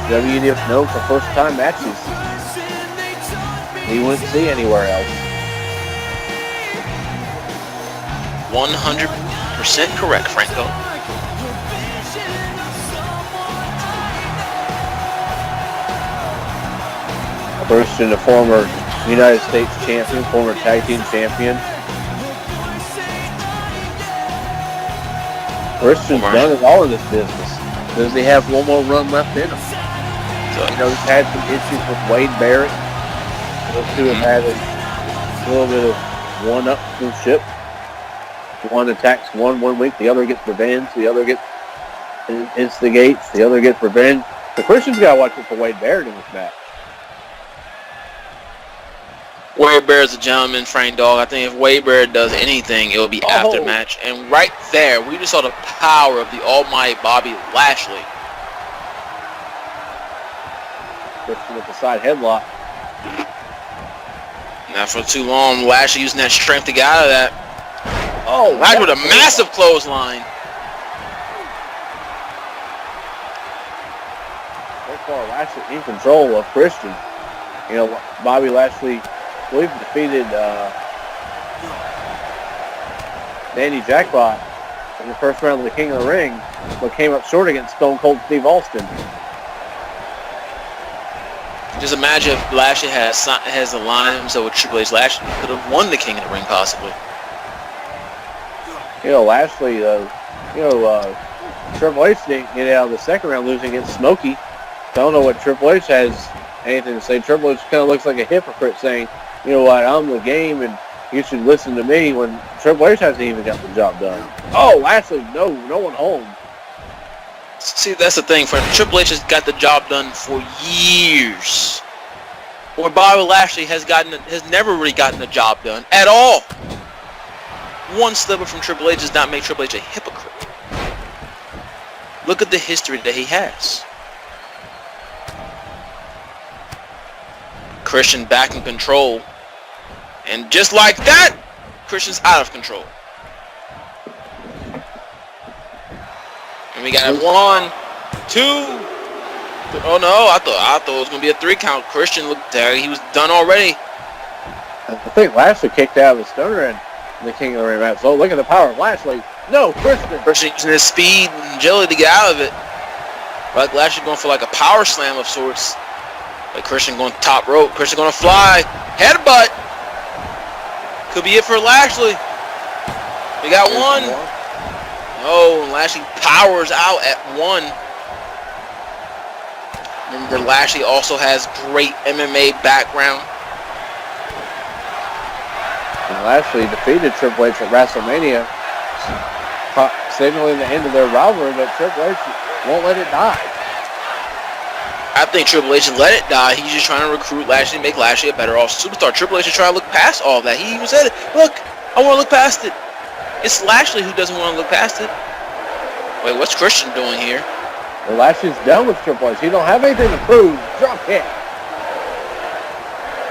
WEDF's known for first-time matches. You wouldn't see anywhere else. 100% correct, Franco. Christian, a former United States champion, former tag team champion. Christian's done it all in this business. Does he have one more run left in him? So, you know, he's had some issues with Wade Barrett. Those two have had a little bit of one-upmanship. One attacks one week, the other gets revenge, the other gets instigates, the other gets revenge. The Christian's got to watch it for Wade Barrett in this match. Wade Barrett's a gentleman, Frank Dog. I think if Wade Barrett does anything, it'll be after match. And right there, we just saw the power of the almighty Bobby Lashley. Christian with the side headlock. Not for too long, Lashley using that strength to get out of that. Oh, Lashley with a massive clothesline. So far, Lashley in control of Christian. You know, Bobby Lashley, I believe, defeated Danny Jackpot in the first round of the King of the Ring, but came up short against Stone Cold Steve Austin. Just imagine if Lashley has aligned himself with Triple H. Lashley could have won the King of the Ring, possibly. You know, Lashley, Triple H didn't get out of the second round losing against Smokey. I don't know what Triple H has anything to say. Triple H kind of looks like a hypocrite saying, you know what, I'm the game and you should listen to me, when Triple H hasn't even got the job done. Oh, Lashley, no one home. See, that's the thing. Triple H has got the job done for years. Where Bobby Lashley has never really gotten the job done at all. One slipper from Triple H does not make Triple H a hypocrite. Look at the history that he has. Christian back in control. And just like that, Christian's out of control. And we got 1, 2. Oh no, I thought it was gonna be a 3 count. Christian looked like he was done already. I think Lashley kicked out of the stunner in the King of the Ring match. So look at the power of Lashley. No, Christian. Christian using his speed and agility to get out of it. Like Lashley going for like a power slam of sorts. But Christian going top rope. Christian going to fly. Headbutt. Could be it for Lashley. We got one. Oh, Lashley powers out at 1. Remember, Lashley also has great MMA background. And Lashley defeated Triple H at WrestleMania, signaling the end of their rivalry, but Triple H won't let it die. I think Triple H let it die. He's just trying to recruit Lashley, make Lashley a better off superstar. Triple H is trying to look past all that. He even said it. Look, I want to look past it. It's Lashley who doesn't want to look past it. Wait, what's Christian doing here? Well, Lashley's done with Triple H. He don't have anything to prove. Drop kick.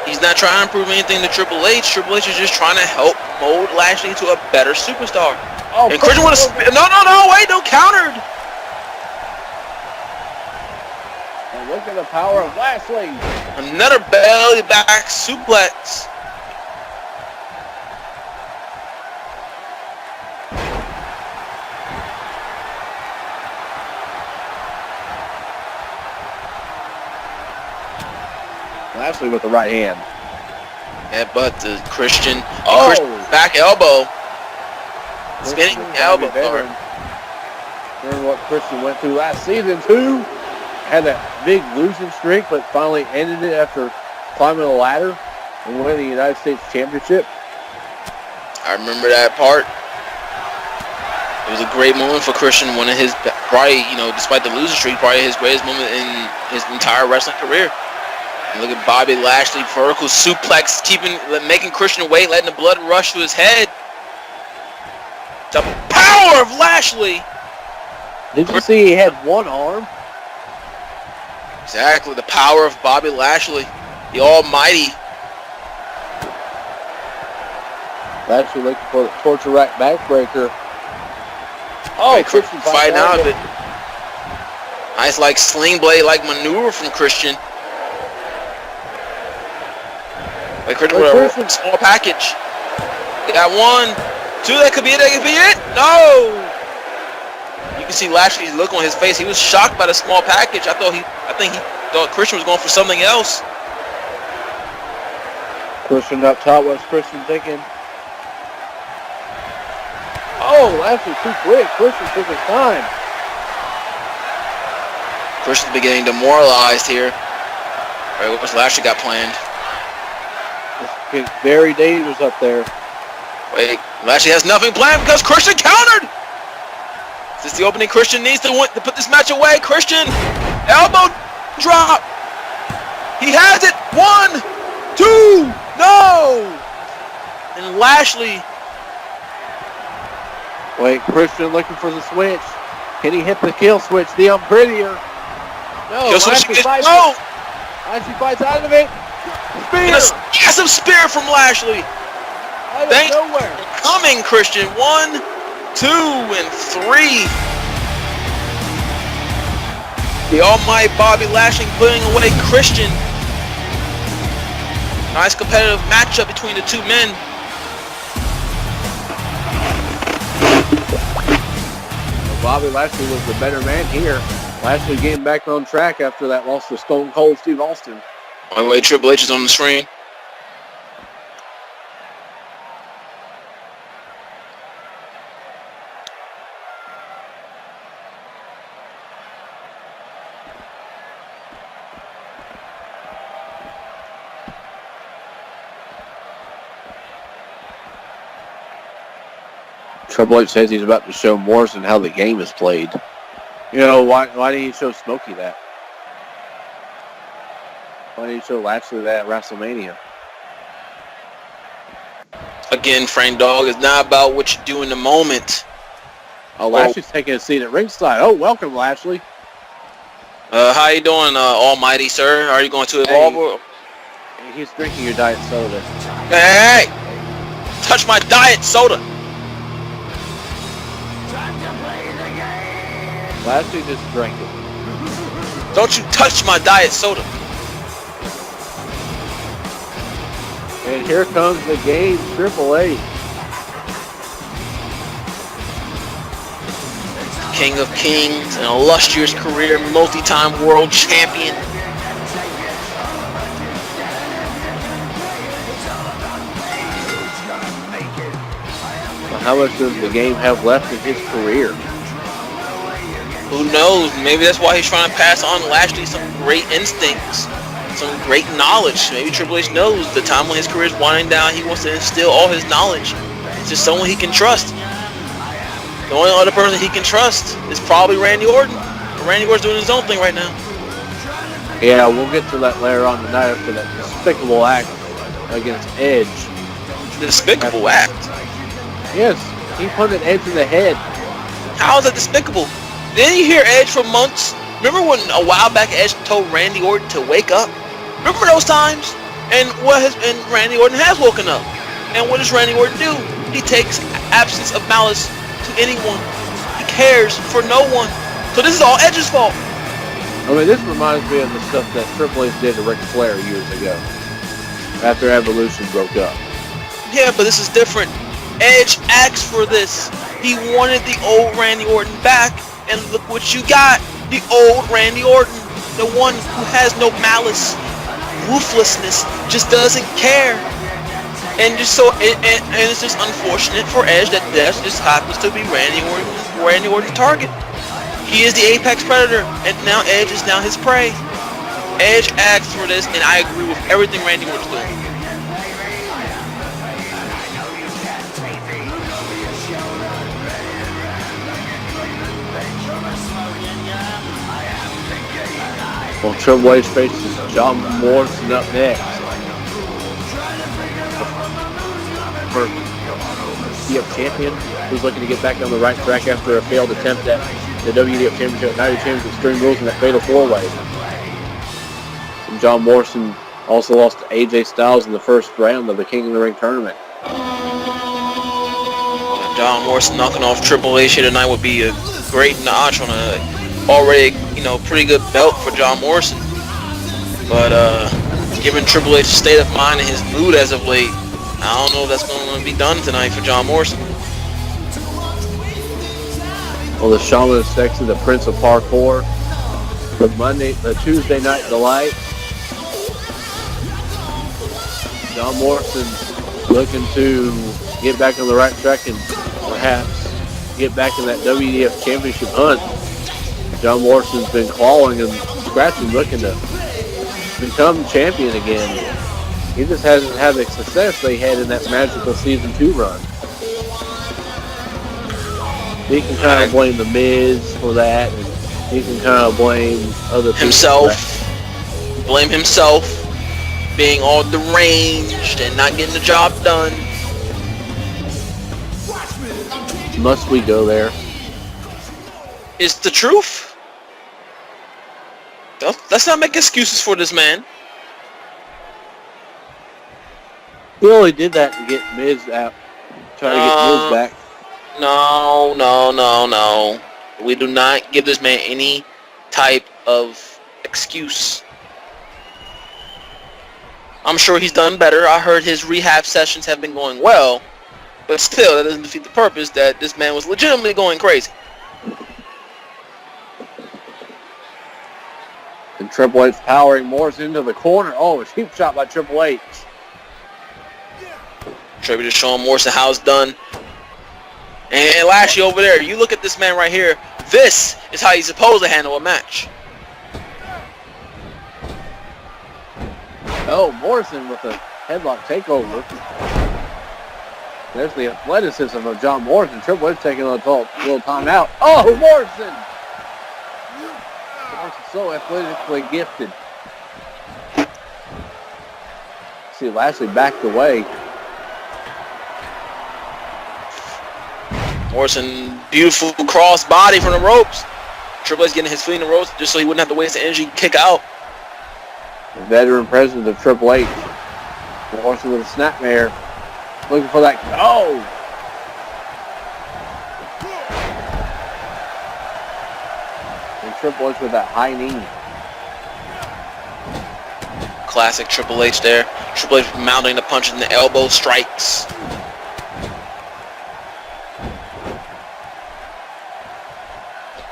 He's not trying to prove anything to Triple H. Triple H is just trying to help mold Lashley into a better superstar. Oh, and Christian want to wait, no, countered. And look at the power of Lashley. Another belly back suplex. Lashley with the right hand. Headbutt to Christian. Oh! Christian back elbow. Spinning elbow guard. Remember what Christian went through last season too? Had that big losing streak, but finally ended it after climbing the ladder and winning the United States Championship. I remember that part. It was a great moment for Christian. One of his, probably, despite the losing streak, probably his greatest moment in his entire wrestling career. And look at Bobby Lashley, vertical suplex, making Christian wait, letting the blood rush to his head. The power of Lashley. Did you see he had one arm? Exactly, the power of Bobby Lashley, the almighty. Lashley looking for the torture rack backbreaker. Oh, Christian fighting out of it. Nice, sling blade maneuver from Christian. Christian with a small package. They got 1, 2. That could be it. That could be it. No. You can see Lashley's look on his face. He was shocked by the small package. I think he thought Christian was going for something else. Christian up top. What's Christian thinking? Oh, Lashley too quick. Christian took his time. Christian's beginning demoralized here. All right, what's Lashley got planned? It's very dangerous up there. Wait, Lashley has nothing planned because Christian countered. Is this the opening Christian needs to put this match away? Christian, elbow drop. He has it. 1, 2, no. And Lashley. Wait, Christian looking for the switch. Can he hit the kill switch? The unprettier. No, Lashley fights out of it. Spear. Massive spear from Lashley. Thanks nowhere. Coming, Christian. 1, 2, and 3. The almighty Bobby Lashley putting away Christian. Nice competitive matchup between the two men. Bobby Lashley was the better man here. Lashley getting back on track after that loss to Stone Cold Steve Austin. By the way, Triple H is on the screen. Triple H says he's about to show Morrison how the game is played. Why didn't he show Smokey that? Why didn't he show Lashley that at WrestleMania? Again, Frank Dog, it's not about what you do in the moment. Oh, Lashley's taking a seat at ringside. Oh, welcome, Lashley. How you doing, almighty sir? Are you going to Evolve? Hey, he's drinking your diet soda. Hey! Touch my diet soda! Lashley just drank it. Don't you touch my diet soda. And here comes the game, Triple H. King of Kings, an illustrious career, multi-time world champion. how much does the game have left in his career? Who knows? Maybe that's why he's trying to pass on Lashley some great instincts, some great knowledge. Maybe Triple H knows the time when his career is winding down, he wants to instill all his knowledge into someone he can trust. The only other person he can trust is probably Randy Orton. Randy Orton's doing his own thing right now. Yeah, we'll get to that later on tonight after that despicable act against Edge. Despicable act? Yes, he punted Edge in the head. How is that despicable? Didn't you hear Edge for months? Remember when a while back Edge told Randy Orton to wake up? Remember those times? And Randy Orton has woken up. And what does Randy Orton do? He takes absence of malice to anyone. He cares for no one. So this is all Edge's fault. I mean, this reminds me of the stuff that Triple H did to Ric Flair years ago, after Evolution broke up. Yeah, but this is different. Edge asked for this. He wanted the old Randy Orton back, and look what you got. The old Randy Orton. The one who has no malice, ruthlessness, just doesn't care. And just so, and it's just unfortunate for Edge that just happens to be Randy Orton's target. He is the apex predator, and now Edge is now his prey. Edge asked for this, and I agree with everything Randy Orton's doing. Well, Triple H faces John Morrison up next. For WEDF Champion, who's looking to get back on the right track after a failed attempt at the WEDF Championship, United Championship Extreme Rules in that fatal four-way. And John Morrison also lost to AJ Styles in the first round of the King of the Ring tournament. John Morrison knocking off Triple H here tonight would be a great notch on a already, pretty good belt for John Morrison. But given Triple H's state of mind and his mood as of late, I don't know if that's going to be done tonight for John Morrison. Well, the Shaman is sexy, the Prince of Parkour, the Tuesday Night Delight. John Morrison looking to get back on the right track and perhaps get back in that WEDF Championship hunt. John Morrison's been clawing and scratching, looking to become champion again. He just hasn't had the success they had in that magical Season 2 run. He can kind of blame The Miz for that, and he can kind of blame other people. Blame himself, being all deranged and not getting the job done. Must we go there? It's the truth. Let's not make excuses for this man. He only did that to get Miz out, try to get Miz back. No. We do not give this man any type of excuse. I'm sure he's done better. I heard his rehab sessions have been going well, but still, that doesn't defeat the purpose that this man was legitimately going crazy. And Triple H powering Morrison into the corner. Oh, a cheap shot by Triple H. Tribute to Shawn Morrison, how it's done. And Lashley over there, you look at this man right here. This is how he's supposed to handle a match. Oh, Morrison with a headlock takeover. There's the athleticism of John Morrison. Triple H taking a little timeout. Oh, Morrison! Morrison's so athletically gifted. See, Lashley backed away. Morrison, beautiful cross body from the ropes. Triple H getting his feet in the ropes just so he wouldn't have to waste the energy kick out. The veteran president of Triple H. Morrison with a snapmare. Looking for that. Oh! And Triple H with that high knee. Classic Triple H there. Triple H mounting the punches and the elbow strikes.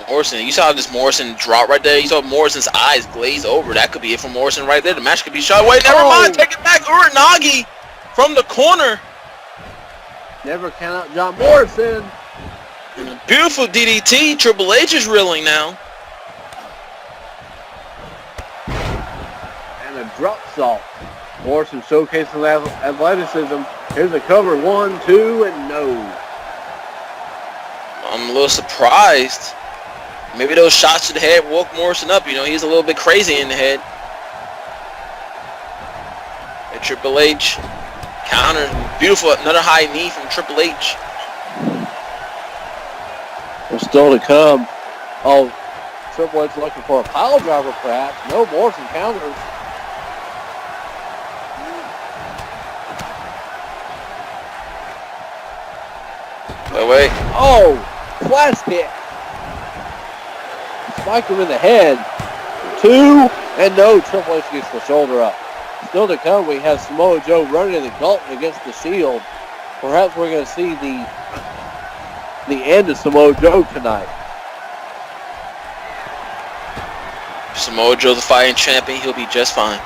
Morrison, you saw this Morrison drop right there. You saw Morrison's eyes glaze over. That could be it for Morrison right there. The match could be shot. Wait, never mind. Take it back. Uranagi from the corner. Never count out John Morrison. Beautiful DDT. Triple H is reeling now. And a drop salt. Morrison showcasing athleticism. Here's a cover. 1, 2, and no. I'm a little surprised. Maybe those shots to the head woke Morrison up. You know, he's a little bit crazy in the head. And Triple H counter. Beautiful. Another high knee from Triple H. There's still to come. Oh, Triple H looking for a pile driver perhaps. No, Morrison counters. Wait. Oh, flash kick. Spiked him in the head. 2, and no, Triple H gets the shoulder up. Still to come, we have Samoa Joe running the gauntlet against the Shield. Perhaps we're going to see the end of Samoa Joe tonight. Samoa Joe, the fighting champion, he'll be just fine.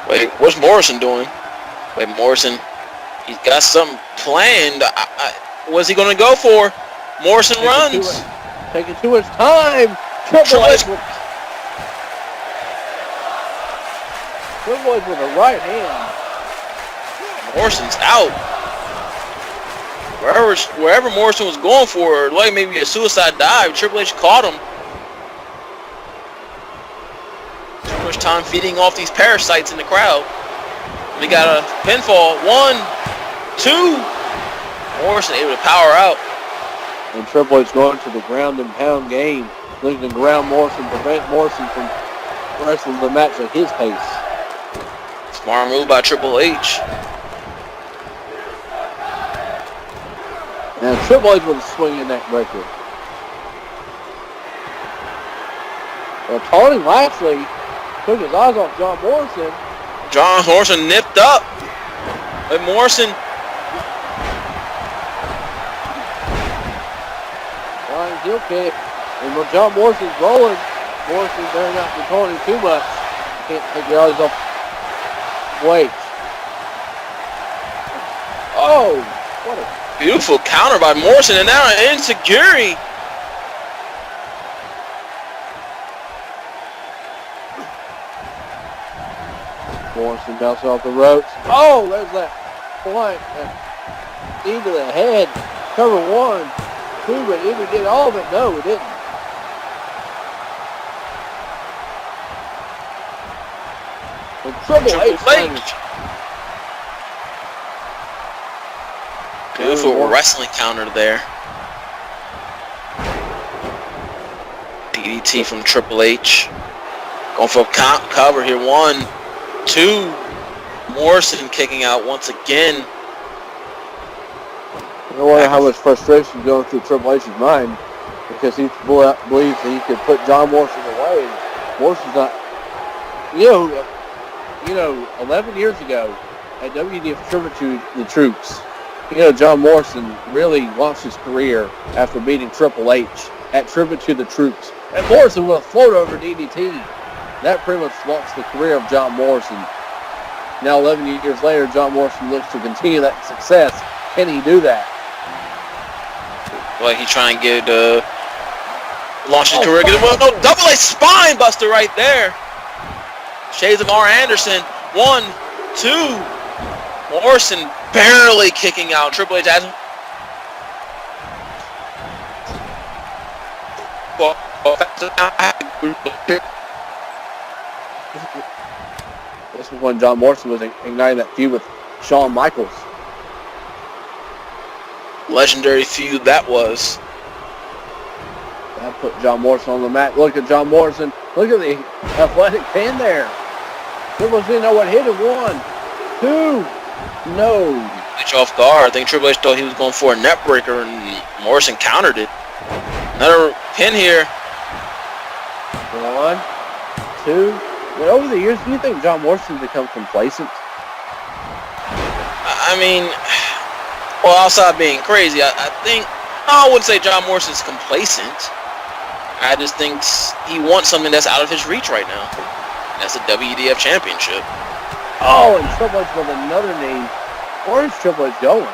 Wait, what's Morrison doing? Wait, Morrison, he's got something planned. What's he going to go for? Morrison runs. Taking too much time. Triple H with a right hand. Morrison's out. Wherever Morrison was going for, like maybe a suicide dive, Triple H caught him. Too much time feeding off these parasites in the crowd. We got a pinfall. 1, 2. Morrison able to power out. And Triple H going to the ground and pound game. Looking to ground Morrison, prevent Morrison from wrestling the match at his pace. Smart move by Triple H. And Triple H with a swinging neck breaker. Well, Tony Lashley took his eyes off John Morrison. John Morrison nipped up. But Morrison. Flying heel kick. And when John Morrison's rolling, Morrison better not control him too much. Can't take your eyes off. Wait. Oh, what a Beautiful counter by Morrison, and now an enziguri. Morrison bouncing off the ropes. Oh, there's that point. Knee to the head. Cover 1, 2, but either did all of it. No, it didn't. And Triple H. Beautiful wrestling counter there. DDT from Triple H. Going for a cover here. 1, 2. Morrison kicking out once again. I wonder how much frustration is going through Triple H's mind, because he believes that he could put John Morrison away. Morrison's not. You know, 11 years ago at WEDF Tribute to the Troops, John Morrison really launched his career after beating Triple H at Tribute to the Troops. And Morrison with a float over DDT. That pretty much launched the career of John Morrison. Now 11 years later, John Morrison looks to continue that success. Can he do that? Well, he trying to get launch his career. Well, no, double A spine buster right there. Shades of R. Anderson. 1, 2. Morrison barely kicking out. Triple H has him. This was when John Morrison was igniting that feud with Shawn Michaels. Legendary feud that was. That put John Morrison on the mat. Look at John Morrison. Look at the athletic pin there. Triple H didn't know what hit him. 1, 2. No. H off guard. I think Triple H thought he was going for a net breaker, and Morrison countered it. Another pin here. 1, 2. But over the years, do you think John Morrison's become complacent? I mean, well, outside being crazy, I think, I wouldn't say John Morrison's complacent. I just think he wants something that's out of his reach right now. That's the WEDF Championship. Oh, and Triple H with another knee. Where's Triple H going?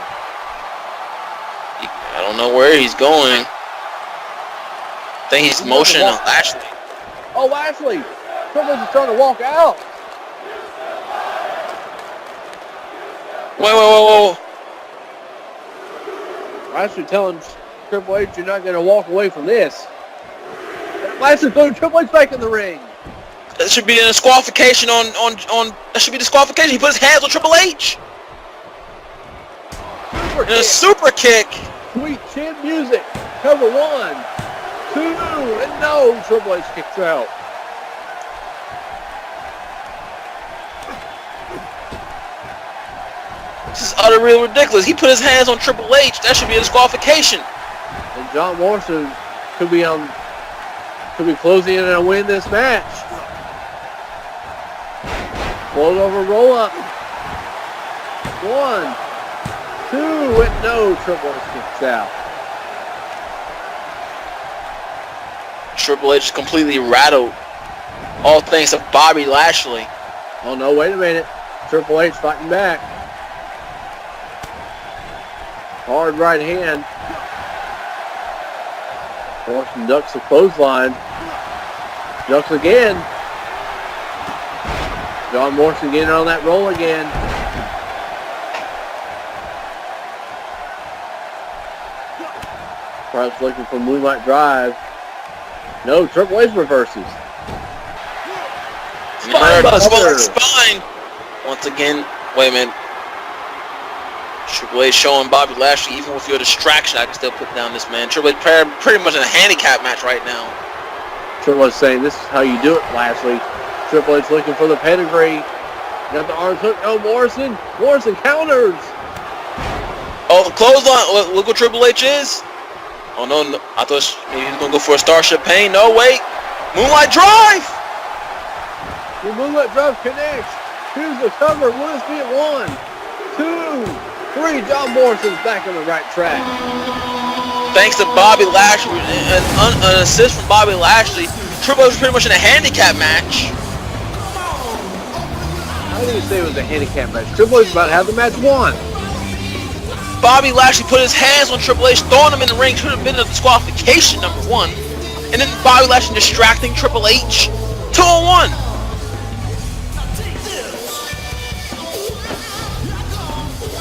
I don't know where he's going. I think he's motioning on Lashley. Oh, Lashley! Triple H is trying to walk out. Whoa. Lashley telling Triple H, you're not going to walk away from this. Lashley throwing Triple H back in the ring. That should be a disqualification on that should be disqualification. He put his hands on Triple H. And a super kick. Sweet chin music. Cover 1, 2, and no. Triple H kicks out. This is utterly ridiculous. He put his hands on Triple H. That should be a disqualification. And John Morrison could be closing in and win this match. Float over, roll up. 1, 2, and no. Triple H kicks out. Triple H is completely rattled. All thanks to Bobby Lashley. Oh no, wait a minute. Triple H fighting back. Hard right hand. Morrison ducks the clothesline. Ducks again. John Morrison getting on that roll again. Perhaps looking for Moonlight Drive. No, Triple H reverses. Spine. Once again, wait a minute. Triple H showing Bobby Lashley, even with your distraction, I can still put down this man. Triple H pretty much in a handicap match right now. Triple H saying, this is how you do it, Lashley. Triple H looking for the pedigree. Got the arms hooked. Oh, Morrison. Morrison counters. Oh, clothesline. Look what Triple H is. Oh, no. I thought maybe he was going to go for a Starship Pain. No, wait. Moonlight Drive. The Moonlight Drive connects. Here's the cover. Will this be at 1, 2, 3. John Morrison's back on the right track. Thanks to Bobby Lashley, an assist from Bobby Lashley, Triple H was pretty much in a handicap match. How do you say it was a handicap match? Triple H about to have the match won. Bobby Lashley put his hands on Triple H, throwing him in the ring. Could have been a disqualification, number 1. And then Bobby Lashley distracting Triple H. 2-on-1.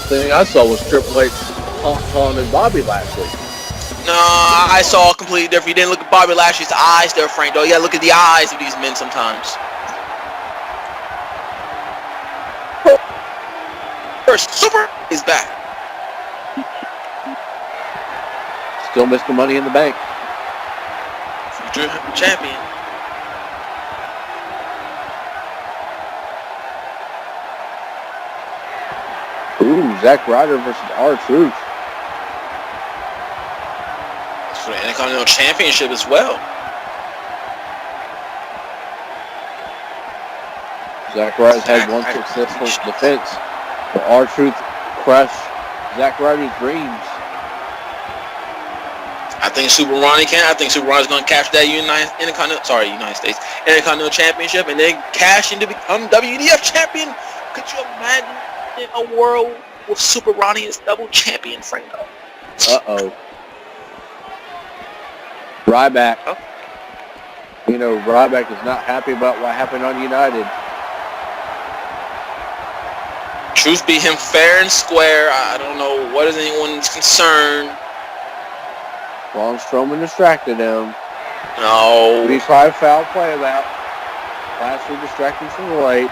The thing I saw was Triple H taunting Bobby Lashley. No, I saw completely different. You didn't look at Bobby Lashley's eyes there, Frank, though. You gotta look at the eyes of these men sometimes. First, Super is back. Still missed the Money in the Bank. Future champion. Ooh, Zack Ryder versus R-Truth. For the Intercontinental Championship as well. Zack Ryder's had one successful defense, but R-Truth crushed Zack Ryder's dreams. I think Super Ronnie can. I think Super Ronnie's going to capture that United States Intercontinental Championship and then cash in to become WEDF champion. Could you imagine a world with Super Ronnie as double champion, Franco? Uh-oh. Ryback. Oh. You know, Ryback is not happy about what happened on United. Truth beat him fair and square. I don't know what is anyone's concern. Braun Strowman distracted him. No. We tried foul play about. Lashley distracting Triple H.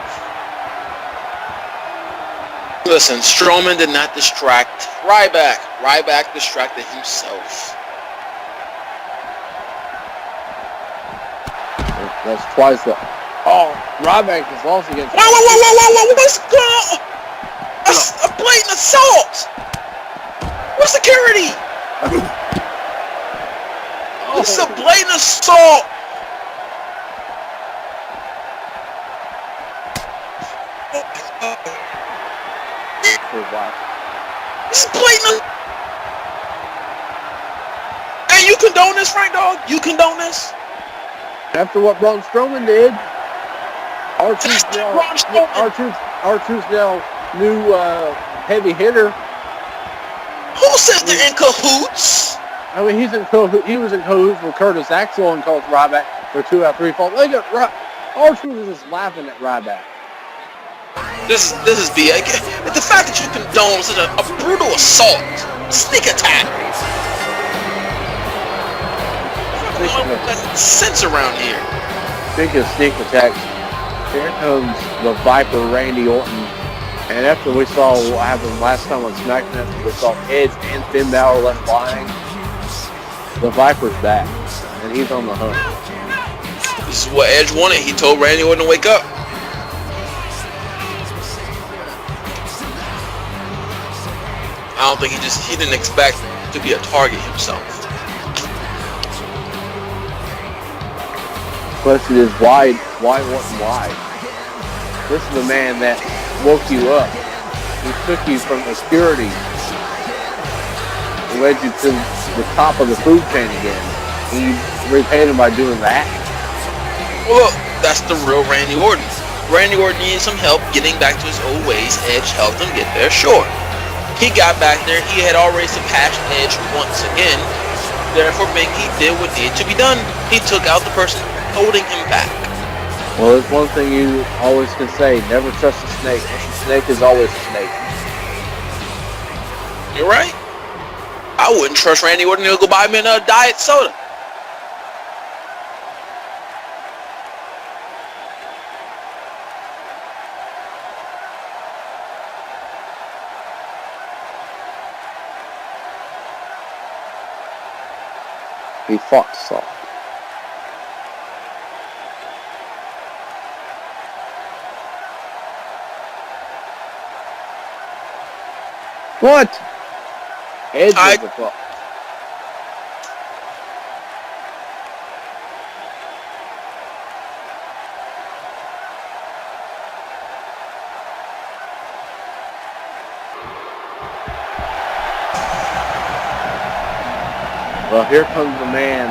Listen, Strowman did not distract Ryback. Ryback distracted himself. That's twice the... Oh, Ryback has lost against... Whoa, what's going on? That's a blatant assault! What security? This is a blatant assault! This is blatant. And you condone this, Frank Dog? You condone this? After what Braun Strowman did, R-Truth's now new heavy hitter. Who says they're in cahoots? I mean, he was in cahoots with Curtis Axel and caused Ryback for 2 out of 3 falls. Look at R-Truth is just laughing at Ryback. This is BA. The fact that you condone such a brutal assault, sneak attack. Sense around here. Speaking of sneak attacks, here comes the Viper Randy Orton. And after we saw what happened last time on SmackDown, after we saw Edge and Finn Balor left flying, the Viper's back, and he's on the hunt. This is what Edge wanted. He told Randy Orton to wake up. I don't think he didn't expect to be a target himself. Question is, why Orton, why? This is the man that woke you up. He took you from obscurity and led you to the top of the food chain again. He repaid him by doing that. Well, look, that's the real Randy Orton. Randy Orton needed some help getting back to his old ways. Edge helped him get there, sure. He got back there. He had already surpassed Edge once again. Therefore, he did what needed to be done. He took out the person holding him back. Well, there's one thing you always can say, never trust a snake. A snake is always a snake. You're right. I wouldn't trust Randy Orton to go buy me another diet soda. He fought soft. What? Edge was the fuck. Well, here comes the man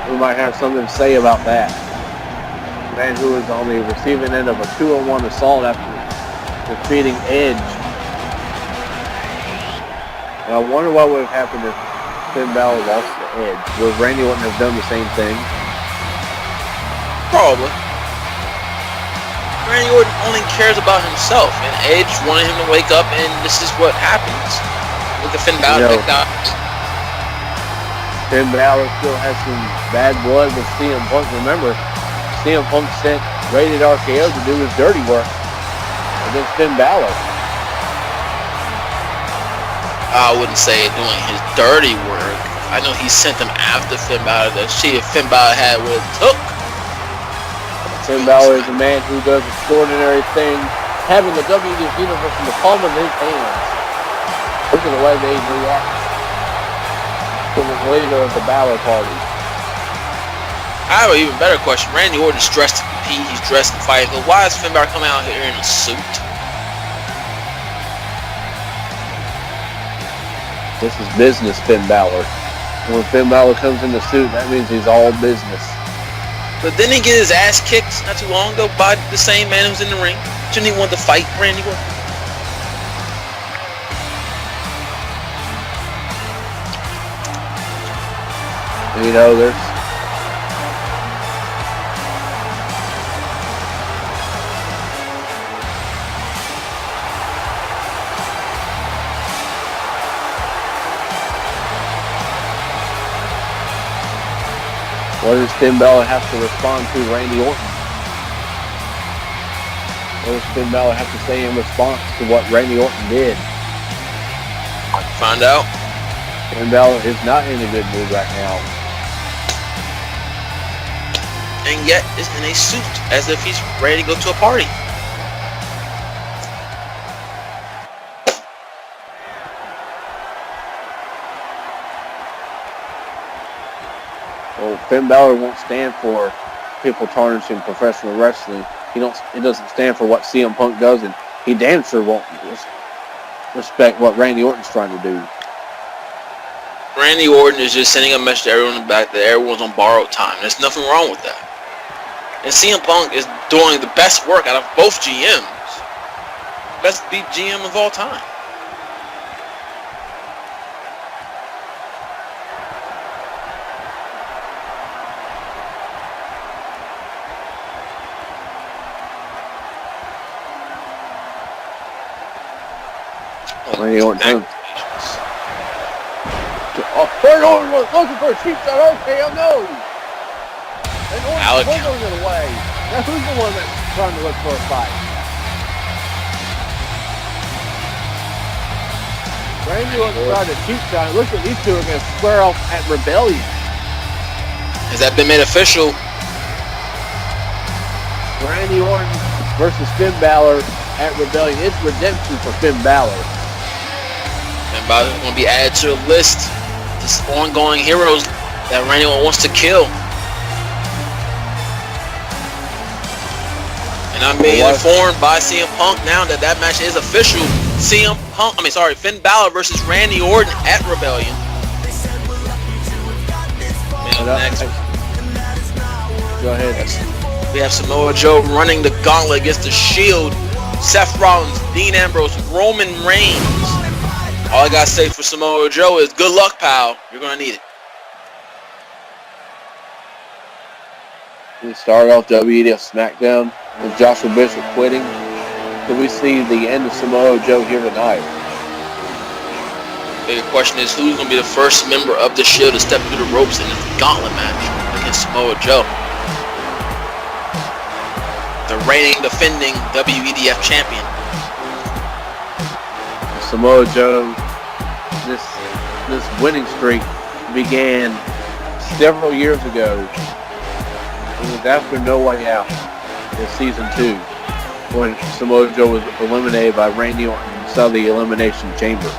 who might have something to say about that. The man who is on the receiving end of a 2-on-1 assault after defeating Edge. And I wonder what would have happened if Finn Balor lost to Edge. Would Randy Orton have done the same thing? Probably. Randy Orton only cares about himself, and Edge wanted him to wake up, and this is what happens. Look at Finn Balor picked out. Finn Balor still has some bad blood with CM Punk. Remember, CM Punk sent Rated RKO to do his dirty work against Finn Balor. I wouldn't say doing his dirty work. I know he sent them after Finn Balor to see if Finn Balor had what it took. Finn Balor is a man who does extraordinary things, having the WWF Universe in the palm of his hands. Look at the way they react to the leader of the Balor party. I have an even better question. Randy Orton's dressed to compete. He's dressed to fight. But why is Finn Balor coming out here in a suit? This is business, Finn Balor. When Finn Balor comes in the suit, that means he's all business. But didn't he get his ass kicked not too long ago by the same man who's in the ring? Shouldn't he want to fight Randy Orton? You know, there's what does Finn Balor have to respond to Randy Orton? What does Finn Balor have to say in response to what Randy Orton did? Find out. Finn Balor is not in a good mood right now. And yet is in a suit as if he's ready to go to a party. Well, Finn Balor won't stand for people tarnishing professional wrestling. It doesn't stand for what CM Punk does, and he damn sure won't respect what Randy Orton's trying to do. Randy Orton is just sending a message to everyone in the back that everyone's on borrowed time. There's nothing wrong with that. And CM Punk is doing the best work out of both GMs. best beat GM of all time. Randy Orton. Randy Orton was looking for a cheap shot. Okay, I know. And Orton's pulling it away. Now who's the one that's trying to look for a fight? Randy Orton tried a cheap shot. It looks like these two are going to square off at Rebellion. Has that been made official? Randy Orton versus Finn Balor at Rebellion. It's redemption for Finn Balor. And Balor's going to be added to the list. This ongoing heroes that Randy Orton wants to kill. And I'm being informed by CM Punk now that that match is official. Finn Balor versus Randy Orton at Rebellion. Next. Go ahead. We have Samoa Joe running the gauntlet against the Shield. Seth Rollins, Dean Ambrose, Roman Reigns. All I gotta say for Samoa Joe is good luck, pal. You're gonna need it. We start off WEDF Smackdown with Joshua Bishop quitting. Do we see the end of Samoa Joe here tonight? The bigger question is who's gonna be the first member of the Shield to step through the ropes in this gauntlet match against Samoa Joe. The reigning, defending WEDF champion. Samoa Joe, this winning streak began several years ago. It was after No Way Out in Season 2 when Samoa Joe was eliminated by Randy Orton inside the Elimination Chamber.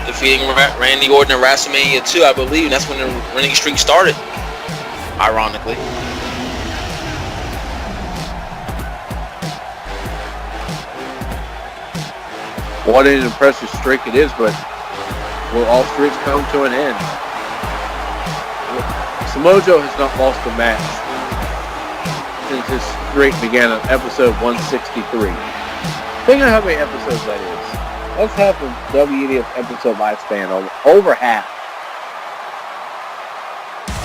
Defeating Randy Orton at WrestleMania 2, I believe, and that's when the winning streak started, ironically. What an impressive streak it is, but will all streaks come to an end? Samoa Joe has not lost a match since his streak began on episode 163. Think of how many episodes that is. That's half of WEDF episode lifespan, over half.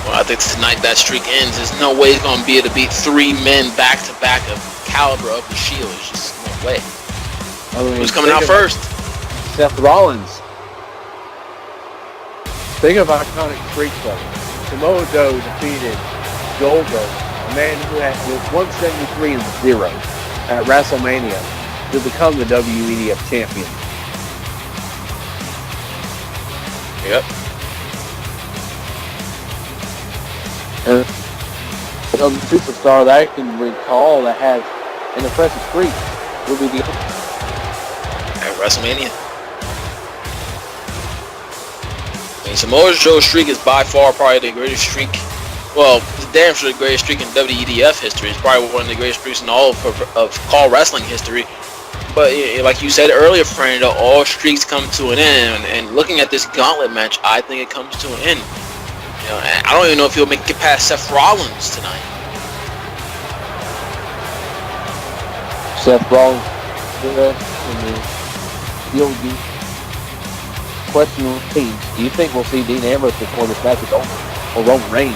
Well, I think tonight that streak ends. There's no way he's going to be able to beat 3 men back-to-back of caliber of the Shield. There's just no way. Who's coming out first? Seth Rollins. Think of iconic streak though. Samoa Joe defeated Goldberg, a man who was 173-0 at WrestleMania to become the WEDF champion. Yep. And the superstar that I can recall that has an impressive streak will be the at WrestleMania. I mean, Samoa Joe's streak is by far probably the greatest streak. Well, it's damn sure the greatest streak in WEDF history. It's probably one of the greatest streaks in all of Call Wrestling history. But like you said earlier, Fernando, all streaks come to an end. And looking at this gauntlet match, I think it comes to an end. I don't even know if he'll make it past Seth Rollins tonight. Seth Rollins. The question is, do you think we'll see Dean Ambrose before this match is over, or Roman Reigns?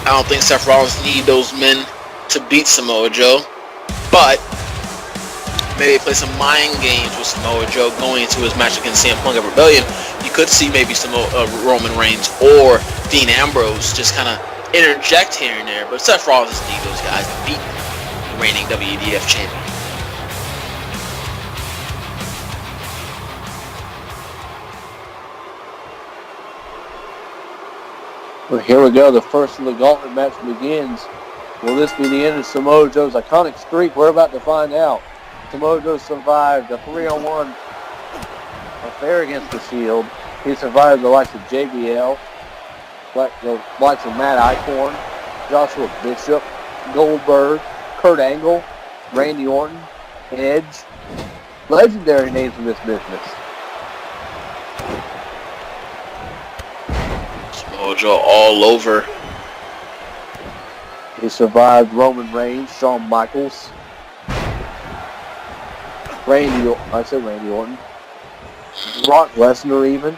I don't think Seth Rollins need those men to beat Samoa Joe, but maybe play some mind games with Samoa Joe going into his match against CM Punk at Rebellion. You could see maybe Roman Reigns or Dean Ambrose just kind of interject here and there, but Seth Rollins doesn't need those guys to beat the reigning WEDF champion. Well, here we go. The first of the gauntlet match begins. Will this be the end of Samoa Joe's iconic streak? We're about to find out. Samoa Joe survived a 3-on-1 affair against the Shield. He survived the likes of JBL, the likes of Matt Eichhorn, Joshua Bishop, Goldberg, Kurt Angle, Randy Orton, Edge. Legendary names in this business. Samoa Joe all over. He survived Roman Reigns, Shawn Michaels. I said Randy Orton. Brock Lesnar even.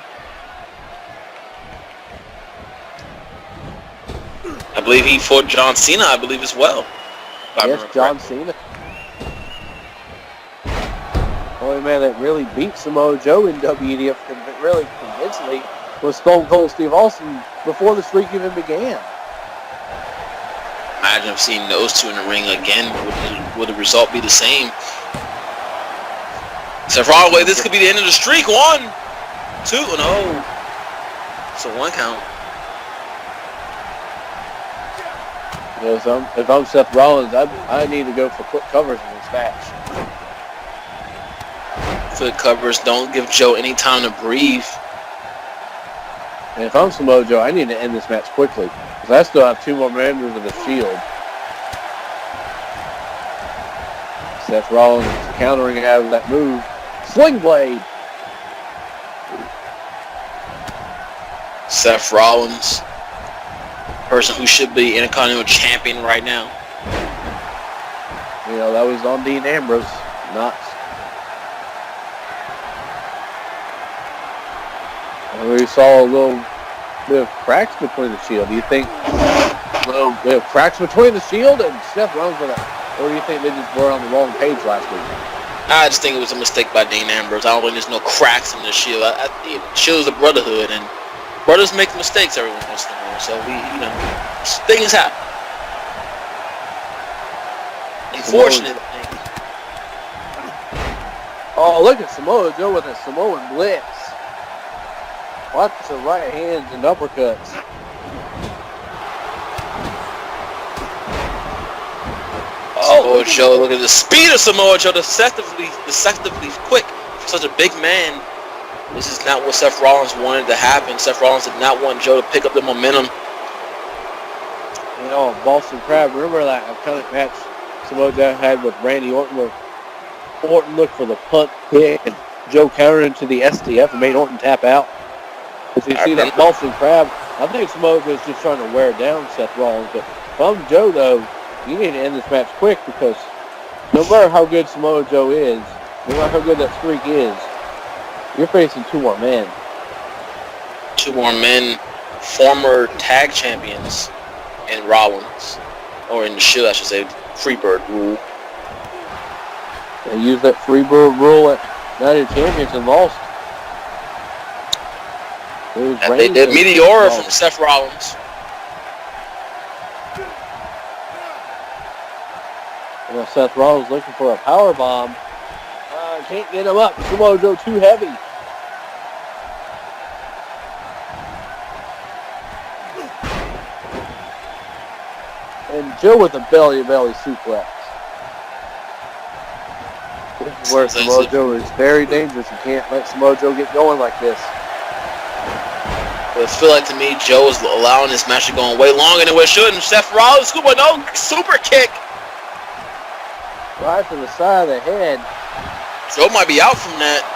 I believe he fought John Cena, I believe, as well. Yes, John Cena. Only man that really beat Samoa Joe in WEDF really convincingly was Stone Cold Steve Austin before the streak even began. Imagine seeing those two in the ring again. Would the result be the same? Seth Rollins, wait, this could be the end of the streak. 1, 2, no. It's a 1 count. Yeah, if I'm Seth Rollins, I need to go for quick covers in this match. Foot covers don't give Joe any time to breathe. And if I'm Samoa Joe, I need to end this match quickly because I still have 2 more members of the Shield. Seth Rollins countering out of that move. Sling Blade. Seth Rollins, person who should be Intercontinental Champion right now. You know, that was on Dean Ambrose, not. And we saw a little bit of cracks between the Shield. Do you think a little bit of cracks between the Shield and Seth Rollins for that? Or do you think they just were on the wrong page last week? I just think it was a mistake by Dean Ambrose. I don't think there's no cracks in the Shield. Shield is a brotherhood, and brothers make mistakes every once in a while. So things happen. Unfortunate things. Oh, look at Samoa Joe with a Samoan blitz. Lots of right hands and uppercuts. Samoa Joe, look at the speed of Samoa Joe, deceptively quick for such a big man. This is not what Seth Rollins wanted to happen. Seth Rollins did not want Joe to pick up the momentum. You know, Boston Crab, remember that iconic match Samoa Joe had with Randy Orton where Orton looked for the punt kick and Joe countered into the STF and made Orton tap out? Did you see that Boston Crab? I think Samoa Joe was just trying to wear down Seth Rollins, but if I'm Joe though, you need to end this match quick because no matter how good Samoa Joe is, no matter how good that streak is, you're facing 2 more men. 2 more men, former tag champions in Rollins, or in the Shield, I should say, Freebird rule. They used that Freebird rule at Night of Champions and lost. They did Meteora from Seth Rollins. You know, Seth Rollins looking for a power bomb. Can't get him up. Samoa Joe too heavy. And Joe with a belly-to-belly suplex. This is where Samoa Joe is very dangerous. You can't let Samoa Joe get going like this. But I feel like to me, Joe is allowing this match to go on way longer than what it should. And Seth Rollins, no super kick. Right to the side of the head. Joe might be out from that.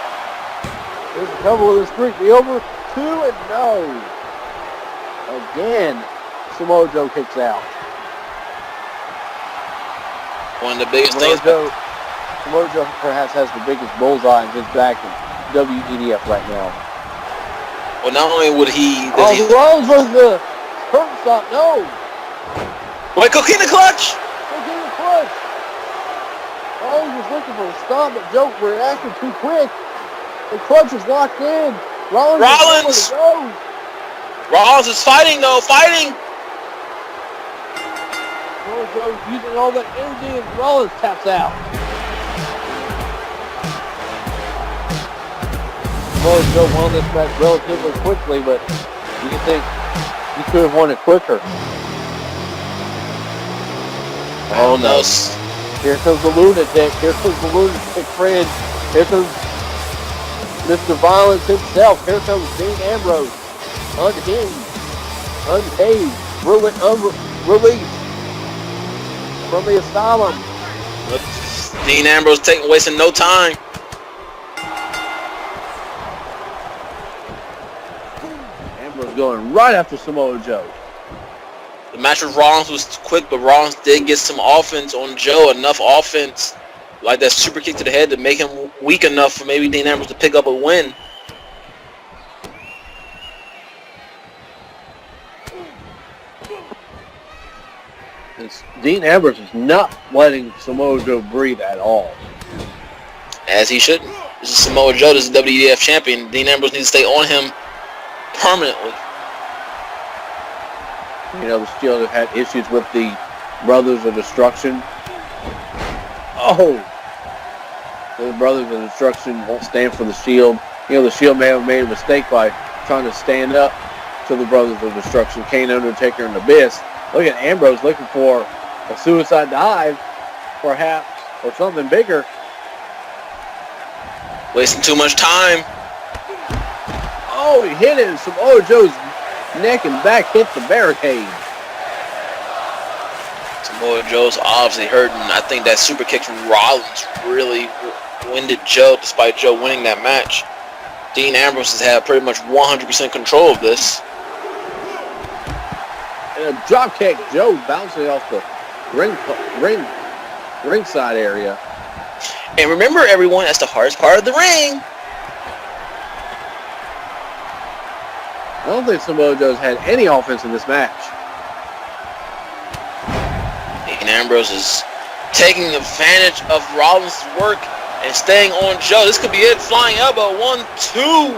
There's a couple of the streak be over. 2 and no. Again, Samoa Joe kicks out. One of the biggest Samoa things. Samoa Joe perhaps has the biggest bullseye in his back in WEDF right now. Well, not only would he... Rollins was the curtain stop. No. Wait, Coquina clutch. Coquina clutch. Rollins was looking for a stop, but Joe reacted too quick. The clutch is locked in. Rollins is fighting, though. Fighting. Joe's using all that energy, and Rollins taps out. Joe won this match relatively quickly, but you think he could have won it quicker. Oh no. Here comes the lunatic. Here comes the lunatic friend. Here comes Mr. Violence himself. Here comes Dean Ambrose. Unhinged. Uncaged. Released from the asylum. Dean Ambrose wasting no time. Ambrose going right after Samoa Joe. The match with Rollins was quick, but Rollins did get some offense on Joe, enough offense like that super kick to the head to make him weak enough for maybe Dean Ambrose to pick up a win. Dean Ambrose is not letting Samoa Joe breathe at all. As he shouldn't. This is Samoa Joe. This is WEDF Champion. Dean Ambrose needs to stay on him permanently. You know, the Shield have had issues with the Brothers of Destruction. Oh! The Brothers of Destruction won't stand for the Shield. You know, the Shield may have made a mistake by trying to stand up to the Brothers of Destruction, Kane, Undertaker, and Abyss. Look at Ambrose looking for a suicide dive, perhaps, or something bigger. Wasting too much time. Oh, he hit it. Samoa Joe's neck and back hit the barricade. Samoa Joe's obviously hurting. I think that super kick from Rollins really winded Joe, despite Joe winning that match. Dean Ambrose has had pretty much 100% control of this. And a drop kick, Joe bouncing off the ringside area. And remember, everyone, that's the hardest part of the ring. I don't think Samoa Joe's had any offense in this match. Dean Ambrose is taking advantage of Rollins' work and staying on Joe. This could be it. Flying elbow. 1, 2.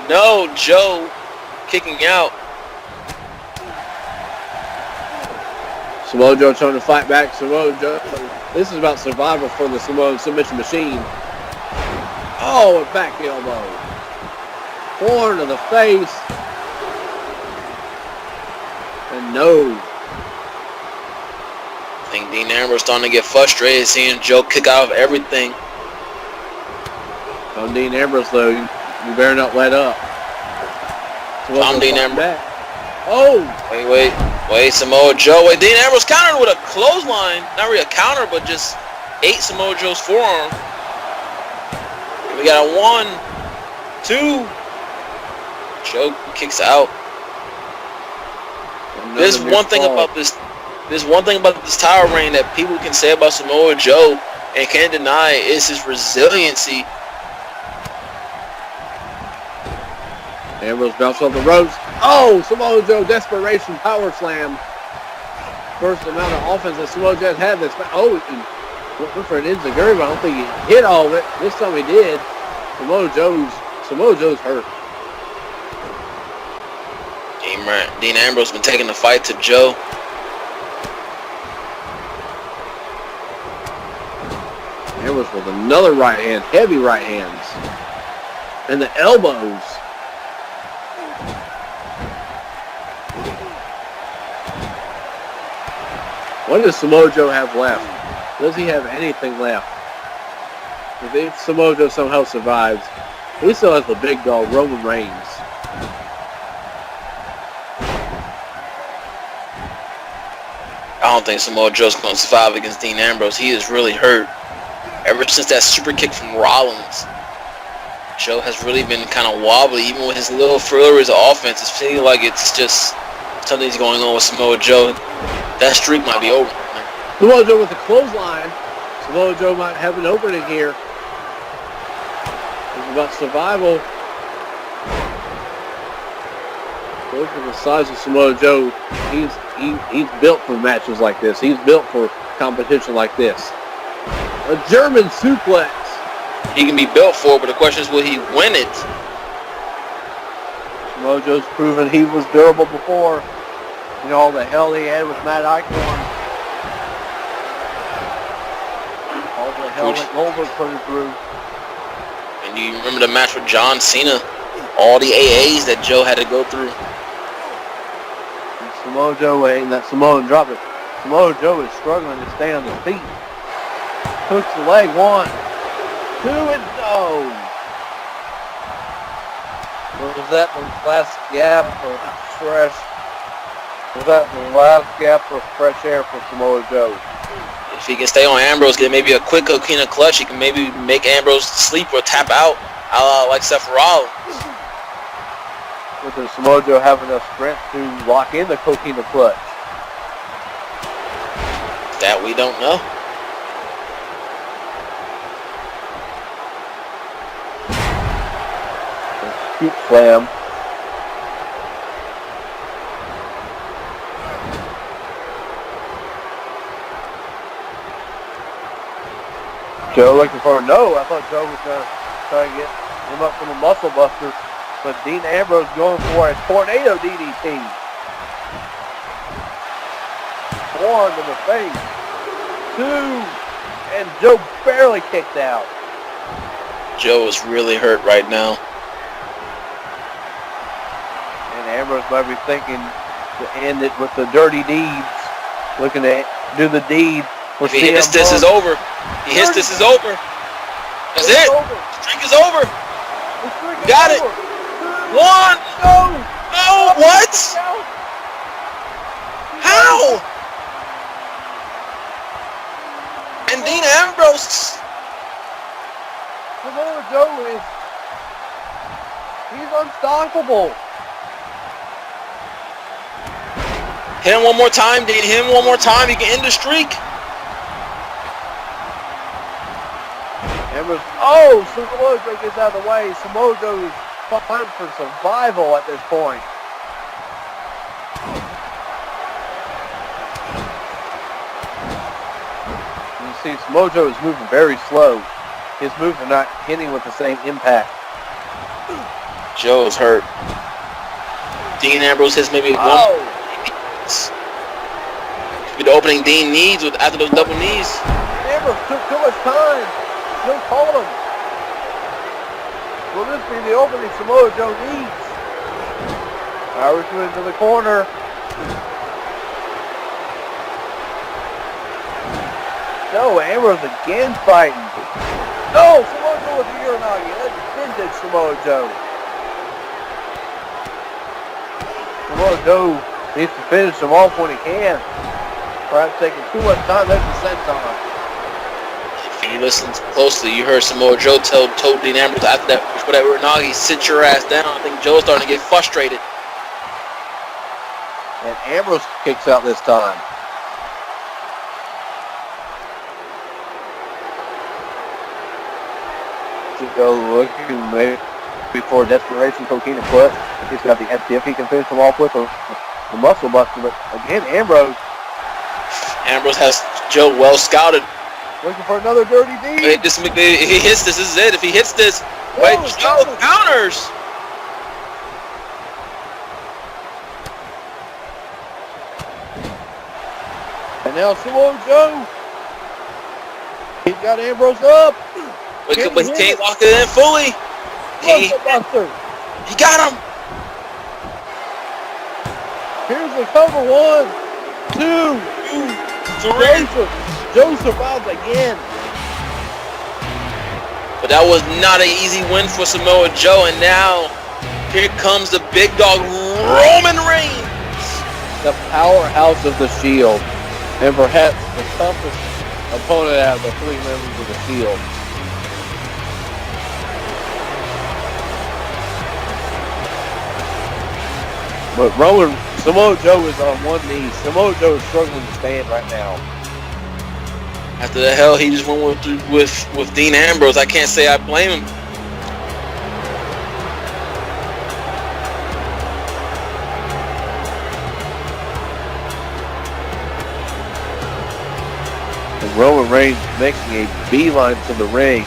No, Joe kicking out. Samoa Joe trying to fight back. Samoa Joe. This is about survival for the Samoan submission machine. Oh, a back elbow. Horn to the face. And no. I think Dean Ambrose starting to get frustrated seeing Joe kick out of everything. On Dean Ambrose, though, you better not let up. I'm Dean Ambrose. Back. Oh! Wait, Samoa Joe. Wait, Dean Ambrose countered with a clothesline. Not really a counter, but just ate Samoa Joe's forearm. We got a 1, 2. Joe kicks out. There's one thing about this title reign that people can say about Samoa Joe and can't deny is his resiliency. Ambrose bounced off the ropes. Oh, Samoa Joe desperation power slam. First amount of offense that Samoa Joe had this. Oh, he went for an enziguri, but I don't think he hit all of it. This time he did. Samoa Joe's hurt. Dean Ambrose been taking the fight to Joe. Ambrose with another right hand, heavy right hands. And the elbows. What does Samoa Joe have left? Does he have anything left? If Samoa Joe somehow survives, he still has the big dog, Roman Reigns. I don't think Samoa Joe's going to survive against Dean Ambrose. He is really hurt. Ever since that super kick from Rollins, Joe has really been kind of wobbly. Even with his little flurries of offense, it's feeling like it's just something's going on with Samoa Joe. That streak might be over. Samoa Joe with a clothesline. Samoa Joe might have an opening here. It's about survival. Look at the size of Samoa Joe. He's built for matches like this. He's built for competition like this. A German suplex. He can be built for it, but the question is, will he win it? Samoa Joe's proven he was durable before. You know, all the hell he had with Matt Iconic. All the hell that Goldberg put him through. And you remember the match with John Cena? All the AAs that Joe had to go through. And Samoa Joe ain't that Samoan dropped it. Samoa Joe is struggling to stay on his feet. Hooks the leg, 1, 2, and no. Was that the last gap of fresh? Was that the last gap of fresh air for Samoa Joe? If he can stay on Ambrose, get maybe a quick coquina clutch, he can maybe make Ambrose sleep or tap out, like Seth Rollins. Does Samoa Joe have enough strength to lock in the coquina clutch? That we don't know. Scoop slam. Joe looking for a no. I thought Joe was going to try and get him up from a muscle buster. But Dean Ambrose going for a tornado DDT. One to the face. Two. And Joe barely kicked out. Joe is really hurt right now. And Ambrose might be thinking to end it with the dirty deeds. Looking to do the deed. If he hits this, is over. He hits this, is over. That's it. The streak is over. Got it. One. No. No. What? How? And Dean Ambrose. Samoa Joe he's unstoppable. Hit him one more time, Dean. Hit him one more time. He can end the streak. Ambrose, Samoa Joe gets out of the way. Samoa Joe is fighting for survival at this point. You see, Samoa Joe is moving very slow. His moves are not hitting with the same impact. Joe's hurt. Dean Ambrose has maybe one. Be the opening Dean needs after those double knees. Ambrose took too much time. Joe called him. Will this be the opening Samoa Joe needs? Irishman into the corner. No, Ambrose again fighting. No, Samoa Joe with the Uranagi. That's vintage Samoa Joe. Samoa Joe needs to finish him off when he can. Perhaps taking too much time. That's the senton. If you listen closely, you heard Samoa Joe told Dean Ambrose after that, before that Uranagi, sit your ass down. I think Joe's starting to get frustrated. And Ambrose kicks out this time. Joe looking maybe before desperation cocaine put. He's got the STF he can finish him off with, or the muscle buster. But again, Ambrose has Joe well scouted. Looking for another dirty deed. If he hits this is it. If he hits this, wait, Joe counters. And now Samoa Joe. He's got Ambrose up. But he can't lock it in fully. He got him. Here's the cover. 1, 2, 3. Joe survives again. But that was not an easy win for Samoa Joe. And now, here comes the big dog, Roman Reigns. The powerhouse of the Shield. And perhaps the toughest opponent out of the 3 members of the Shield. But Samoa Joe is on one knee. Samoa Joe is struggling to stand right now. After the hell he just went with Dean Ambrose, I can't say I blame him. And Roman Reigns making a beeline to the ring.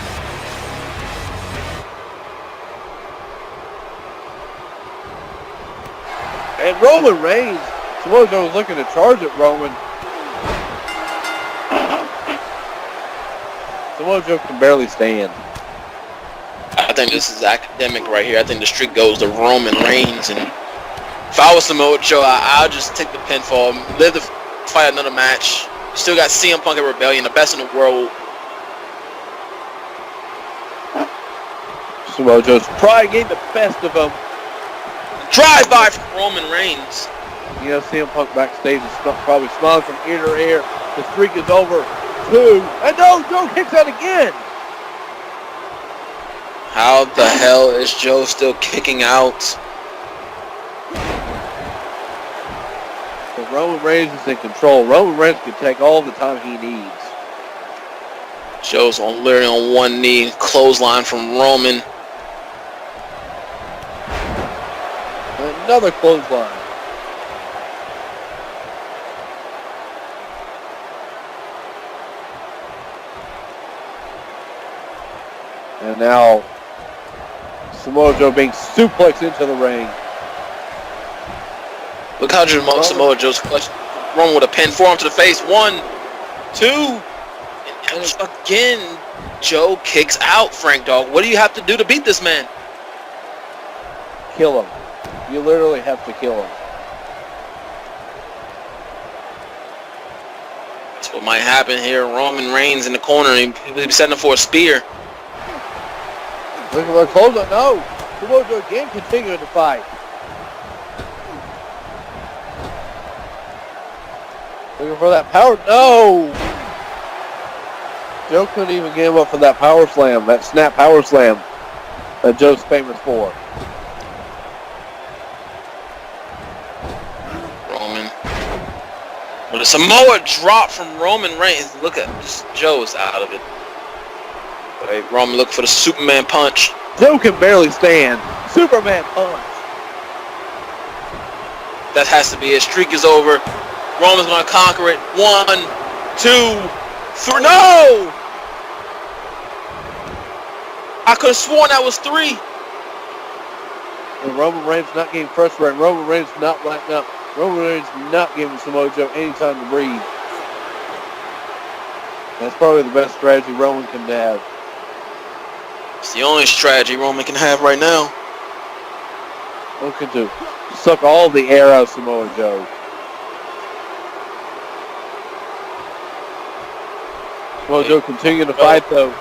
And Roman Reigns, Samoa Joe was looking to charge at Roman. Samoa Joe can barely stand. I think this is academic right here. I think the streak goes to Roman Reigns. And if I was Samoa Joe, I'll just take the pinfall, live to fight another match. You still got CM Punk at Rebellion, the best in the world. Samoa Joe's pride getting the best of him. Drive-by from Roman Reigns. You know, CM Punk backstage is probably smiling from ear to ear. The streak is over. 2. And no, Joe kicks out again. How the hell is Joe still kicking out? But Roman Reigns is in control. Roman Reigns can take all the time he needs. Joe's literally on one knee. Clothesline from Roman. another clothesline. And now Samoa Joe being suplexed into the ring. Look how Samoa Joe's clutch. Roman with a pin, forearm to the face. 1, 2. And again, Joe kicks out Frank Dog. What do you have to do to beat this man? Kill him. You literally have to kill him. That's what might happen here. Roman Reigns in the corner. He'll be setting up for a spear. Look at the clothesline. No. Samoa Joe again continuing to fight. Looking for that power. No! Joe couldn't even give up for that power slam, that snap power slam that Joe's famous for. Roman. But a Samoa drop from Roman Reigns. Look at this. Joe's out of it. But Roman looking for the Superman punch. Joe can barely stand. Superman punch. That has to be it. Streak is over. Roman's going to conquer it. 1, 2, 3. No! I could have sworn that was 3. And Roman Reigns not getting frustrated. Roman Reigns not letting up. Roman Reigns not giving Samoa Joe any time to breathe. That's probably the best strategy Roman can have. It's the only strategy Roman can have right now. Looking to suck all the air out of Samoa Joe. Samoa Joe continuing to fight though.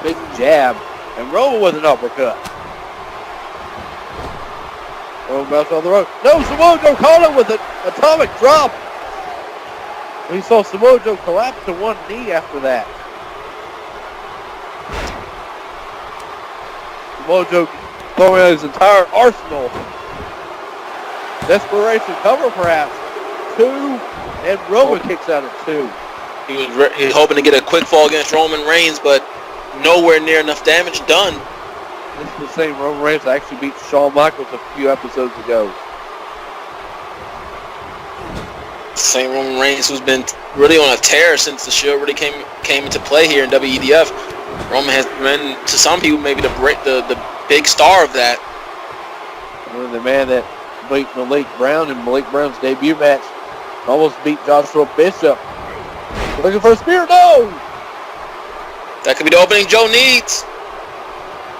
Big jab. And Roman with an uppercut. Roman bounce on the road. No, Samoa Joe caught him with an atomic drop. We saw Samoa Joe collapse to one knee after that. Samoa Joe throwing out his entire arsenal. Desperation cover perhaps. 2, and Roman kicks out at 2. He was hoping to get a quick fall against Roman Reigns, but nowhere near enough damage done. This is the same Roman Reigns that actually beat Shawn Michaels a few episodes ago. Same Roman Reigns who's been really on a tear since the show really came into play here in WEDF. Roman has been, to some people, maybe the big star of that. And the man that beat Malik Brown in Malik Brown's debut match almost beat Joshua Bishop. Looking for a spear, no! That could be the opening Joe needs.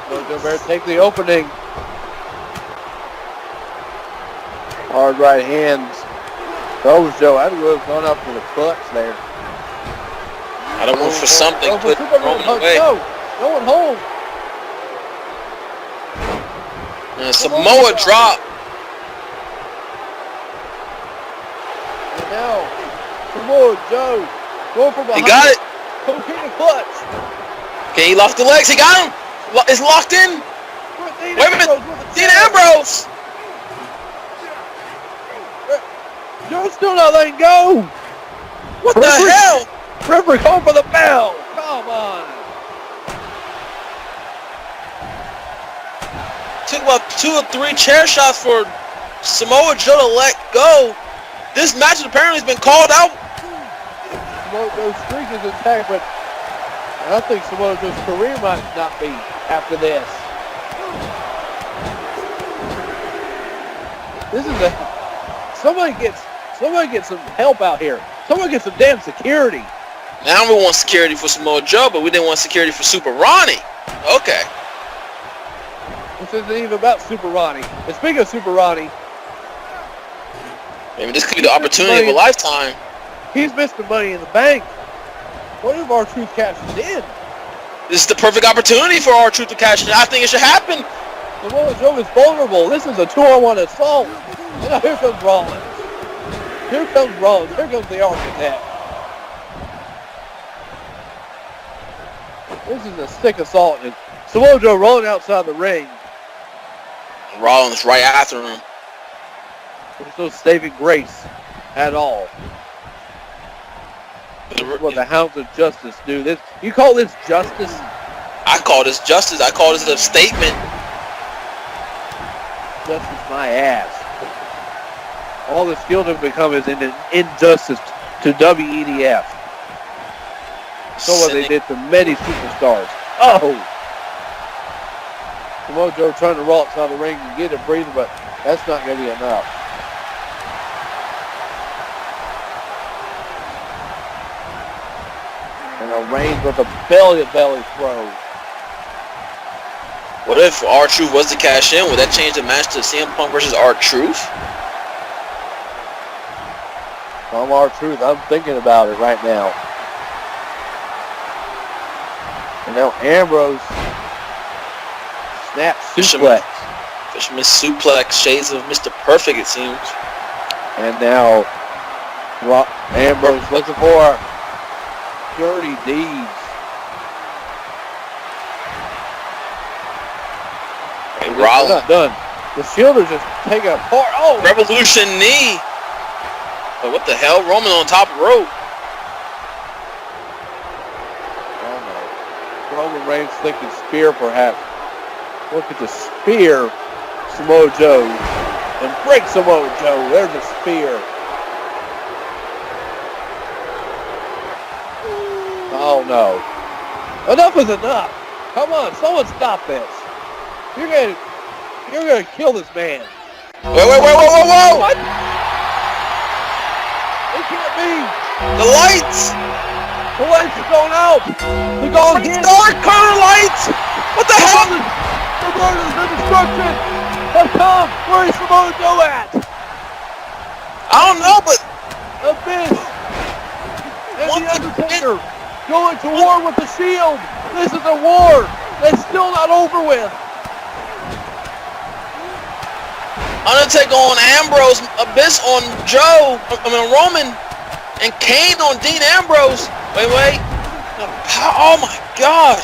Joe better take the opening. Hard right hands. Throws Joe. I would have gone up for the clutch there. I don't want for something. Put Roman away. No, no one hold. Samoa drop. And now, Samoa Joe going from behind. He got it. Cocaine clutch. Okay, he locked the legs. He got him. It's locked in. Wait a minute. Dean Ambrose. Joe's still not letting go. What the hell? Referee call for the bell. Come on. Took about 2 or 3 chair shots for Samoa Joe to let go. This match apparently has been called out. Samoa Joe's streak is intact, but I think Samoa Joe's career might not be after this. This is somebody gets some help out here. Someone get some damn security. Now we want security for Samoa Joe, but we didn't want security for Super Ronnie. Okay. This isn't even about Super Ronnie. And speaking of Super Ronnie, maybe this could be the opportunity of a lifetime. He's Mr. Money in the Bank. What if R-Truth cashes in? This is the perfect opportunity for R-Truth to cash in. I think it should happen. Samoa Joe is vulnerable. This is a 2-on-1 assault. And now here comes Rollins. Here comes Rollins. Here comes the Architect. This is a sick assault. And Samoa Joe rolling outside the ring. Rollins right after him. There's no saving grace at all. This is what the Hounds of Justice do. You call this justice? I call this justice. I call this a statement. Justice my ass. All this guild have become is an injustice to WEDF. So what they did to many superstars. Oh! Samoa Joe trying to roll outside the ring and get it breathing, but that's not going to be enough. And a Reigns with a belly throw. What if R-Truth was to cash in? Would that change the match to CM Punk versus R-Truth? I'm R-Truth. I'm thinking about it right now. And now Ambrose snap suplex. Fisherman suplex, shades of Mr. Perfect, it seems. And now Ambrose looking for dirty deeds. Hey, They're not done. The Shield is just taking apart. Oh! Revolution knee. But what the hell? Roman on top rope. Oh no. Roman Reigns thinking spear perhaps. Look at the spear. Samoa Joe. And break Samoa Joe. There's a spear. Oh no. Enough is enough. Come on, someone stop this. You're gonna kill this man. Whoa! What? It can't be. The lights! The lights are going out. They're going in. Dark color lights! What the hell? The brothers of destruction have come. Where is Samoa Joe at? I don't know, but Abyss and The Undertaker going to war with the Shield. This is a war that's still not over with. Undertaker on Ambrose, Abyss on Roman, and Kane on Dean Ambrose. Wait. Oh my God.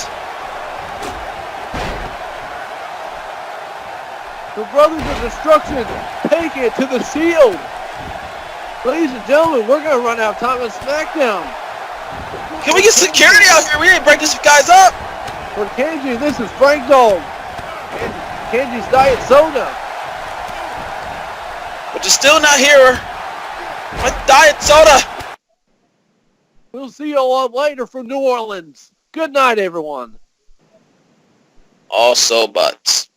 The Brothers of Destruction take it to the Shield. Ladies and gentlemen, we're going to run out of time on SmackDown. Can we get security out here? We didn't break these guys up. For Kenji, this is Frank Dog. Kenji's Diet Soda. But you're still not here. My diet soda. We'll see you all later from New Orleans. Good night, everyone. Also butts.